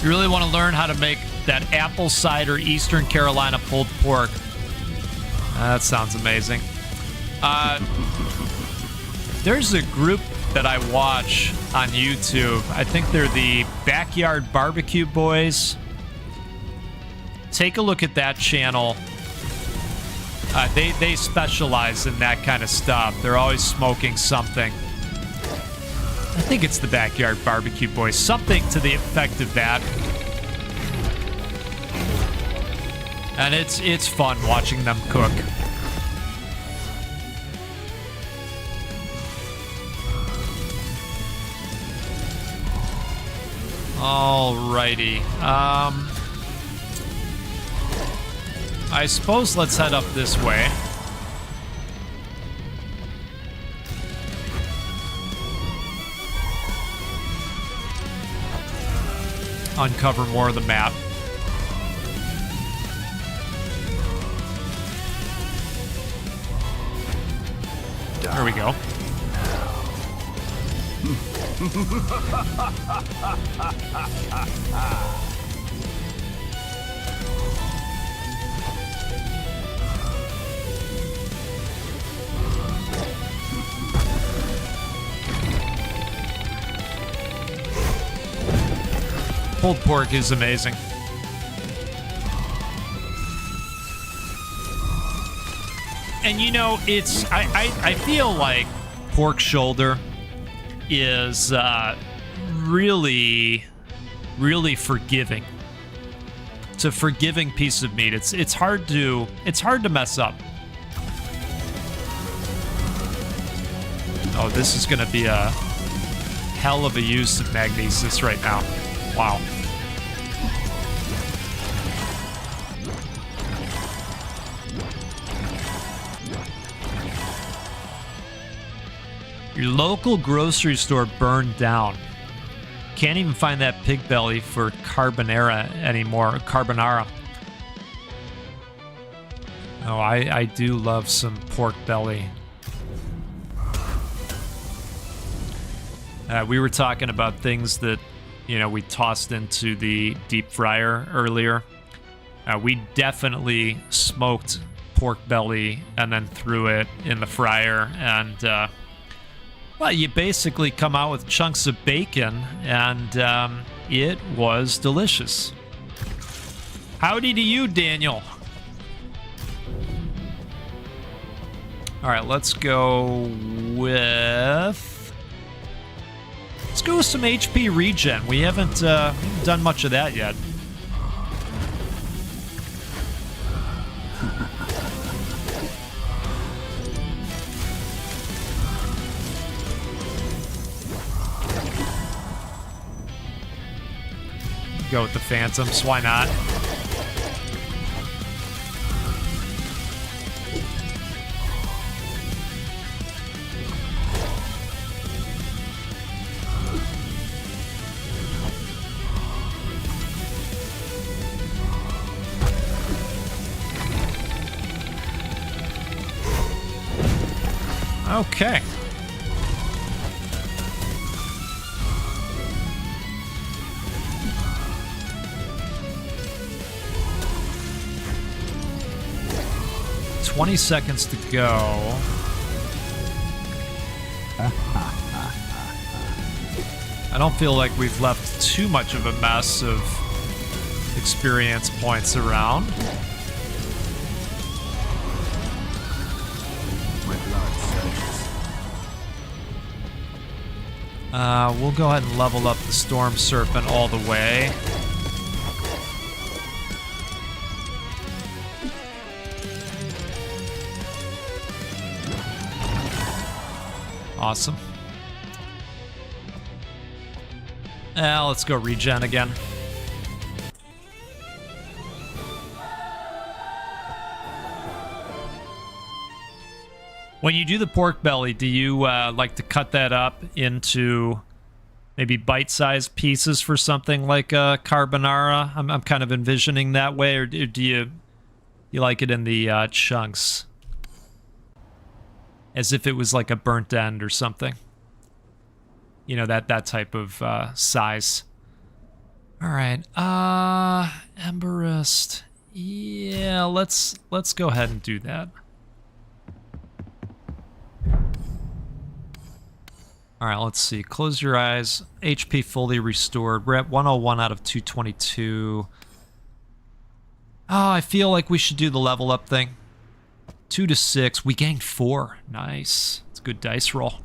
You really want to learn how to make that apple cider Eastern Carolina pulled pork. That sounds amazing. There's a group that I watch on YouTube. I think they're the Backyard Barbecue Boys. Take a look at that channel. They specialize in that kind of stuff. They're always smoking something. I think it's the Backyard Barbecue Boys. Something to the effect of that. And it's fun watching them cook. Alrighty. I suppose let's head up this way. Uncover more of the map. There we go. Pulled pork is amazing. And you know, I feel like pork shoulder is really forgiving. It's a forgiving piece of meat. It's hard to mess up. Oh, this is gonna be a hell of a use of magnesis right now. Wow. Your local grocery store burned down. Can't even find that pig belly for carbonara anymore. Carbonara. Oh, I do love some pork belly. We were talking about things that, you know, we tossed into the deep fryer earlier. We definitely smoked pork belly and then threw it in the fryer. And, well, you basically come out with chunks of bacon, and it was delicious. Howdy to you, Daniel. All right, let's go with... Let's go with some HP regen. We haven't done much of that yet. Go with the Phantoms, why not? Okay. $20 to go. I don't feel like we've left too much of a mess of experience points around. My blood surges. We'll go ahead and level up the Storm Serpent all the way. Awesome. Let's go regen again. When you do the pork belly, do you like to cut that up into maybe bite-sized pieces for something like carbonara? I'm kind of envisioning that way, or do you like it in the chunks? As if it was like a burnt end or something. You know, that type of size. All right, Emberist. Yeah, let's go ahead and do that. All right, let's see. Close your eyes. HP fully restored. We're at 101 out of 222. Oh, I feel like we should do the level up thing. 2 to 6. We gained 4. Nice. It's a good dice roll.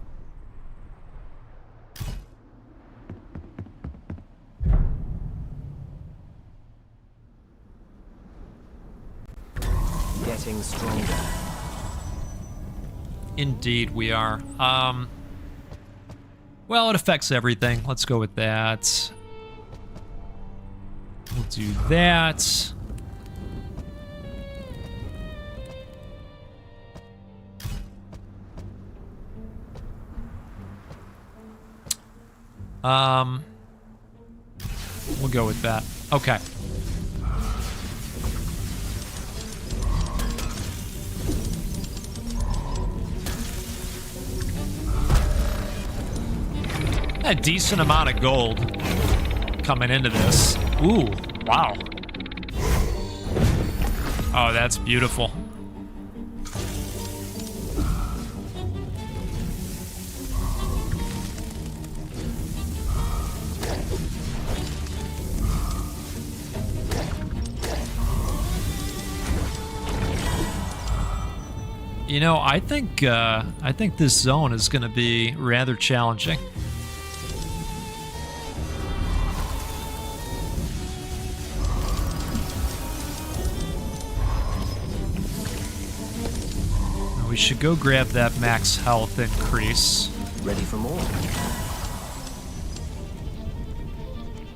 Getting stronger. Indeed, we are. Well, it affects everything. Let's go with that. We'll do that. We'll go with that. Okay. A decent amount of gold coming into this. Ooh, wow. Oh, that's beautiful. You know, I think this zone is going to be rather challenging. We should go grab that max health increase. Ready for more?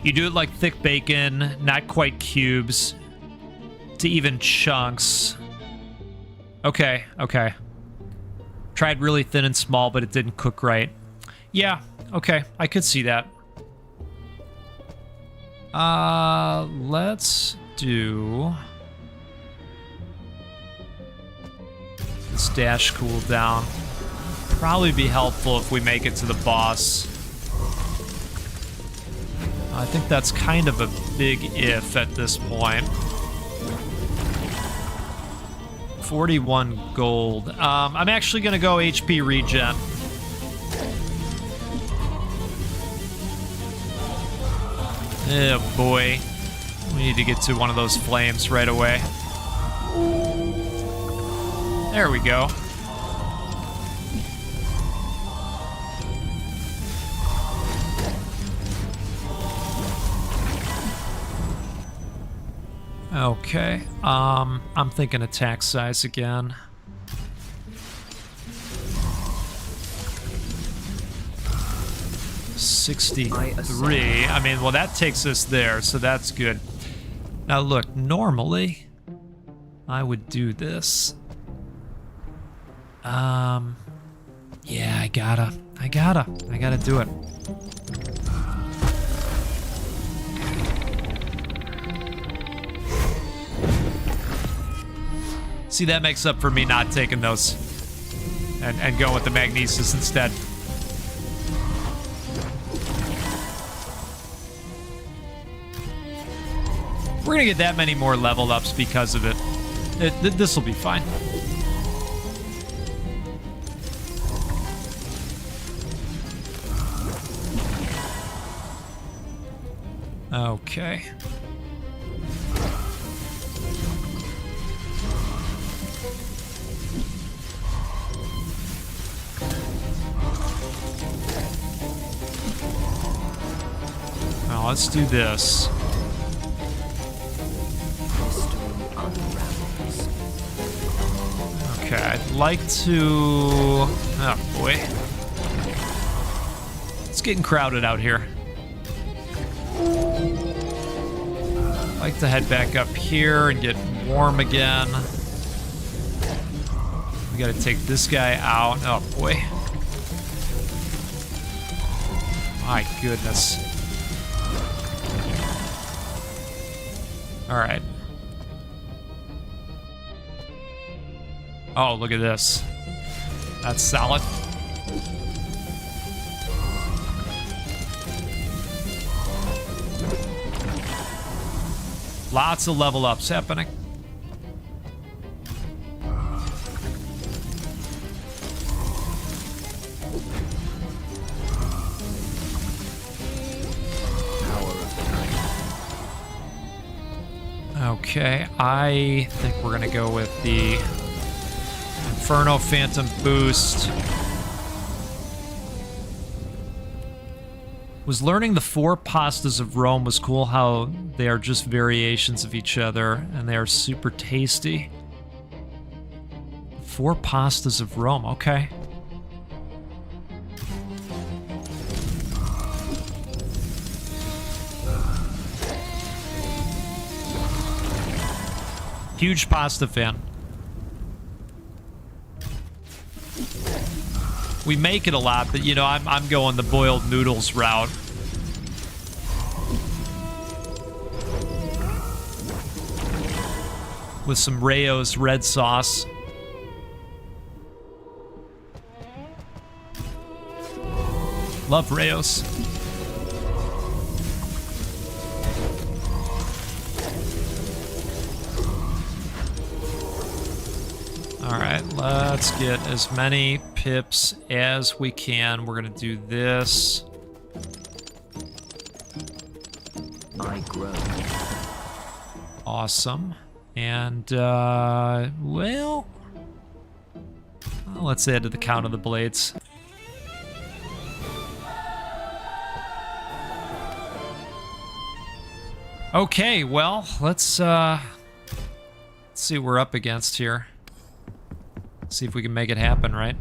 You do it like thick bacon, not quite cubes, to even chunks. Okay, okay. Tried really thin and small, but it didn't cook right. Yeah, okay, I could see that. Let's do this dash cooldown. Probably be helpful if we make it to the boss. I think that's kind of a big if at this point. 41 gold. I'm actually gonna go HP regen. Oh boy. We need to get to one of those flames right away. There we go. Okay, I'm thinking attack size again. $63. I mean, well, that takes us there, so that's good. Now, look, normally I would do this. Yeah, I gotta do it. See, that makes up for me not taking those and go with the magnesis instead. We're gonna get that many more level ups because of it. This will be fine. Okay. Now let's do this. Okay, I'd like to... Oh, boy. It's getting crowded out here. I'd like to head back up here and get warm again. We gotta take this guy out. Oh, boy. My goodness. All right. Oh, look at this. That's solid. Lots of level ups happening. Okay, I think we're gonna go with the Inferno Phantom Boost. Was learning the 4 pastas of Rome was cool, how they are just variations of each other and they are super tasty. 4 pastas of Rome, okay. Huge pasta fan. We make it a lot, but you know, I'm going the boiled noodles route. With some Rayo's red sauce. Love Rayo's. Alright, let's get as many pips as we can. We're gonna do this. I grow. Awesome. And, well, let's add to the count of the blades. Okay, well, let's see what we're up against here. See if we can make it happen, right?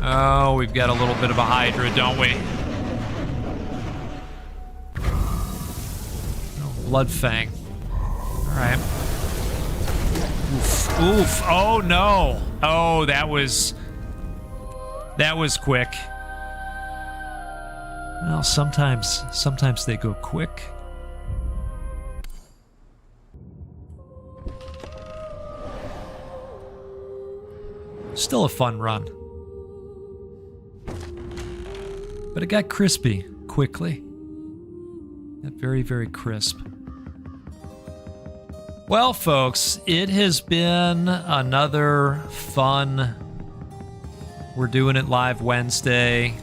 Oh, we've got a little bit of a Hydra, don't we? Oh, Blood Fang. All right. Oof, oof. Oh, no. Oh, that was quick. Well, sometimes they go quick. Still a fun run. But it got crispy quickly. Got very, very crisp. Well, folks, it has been another fun We're Doing It Live Wednesday.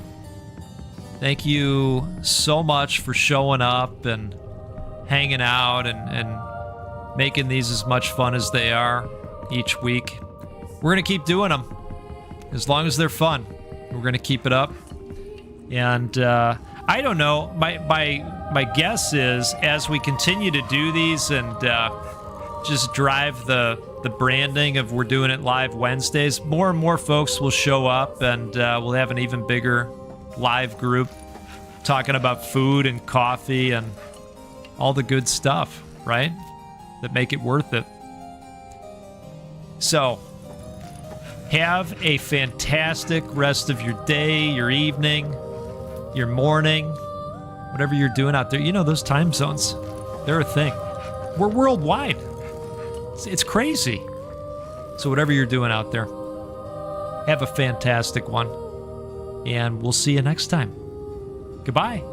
Thank you so much for showing up and hanging out and making these as much fun as they are each week. We're going to keep doing them as long as they're fun. We're going to keep it up. And I don't know. My guess is as we continue to do these and just drive the branding of We're Doing It Live Wednesdays, more and more folks will show up, and we'll have an even bigger live group talking about food and coffee and all the good stuff, right? That make it worth it. So, Have a fantastic rest of your day, your evening, your morning, whatever you're doing out there. You know, those time zones, they're a thing. We're worldwide. It's crazy. So whatever you're doing out there, have a fantastic one. And we'll see you next time. Goodbye.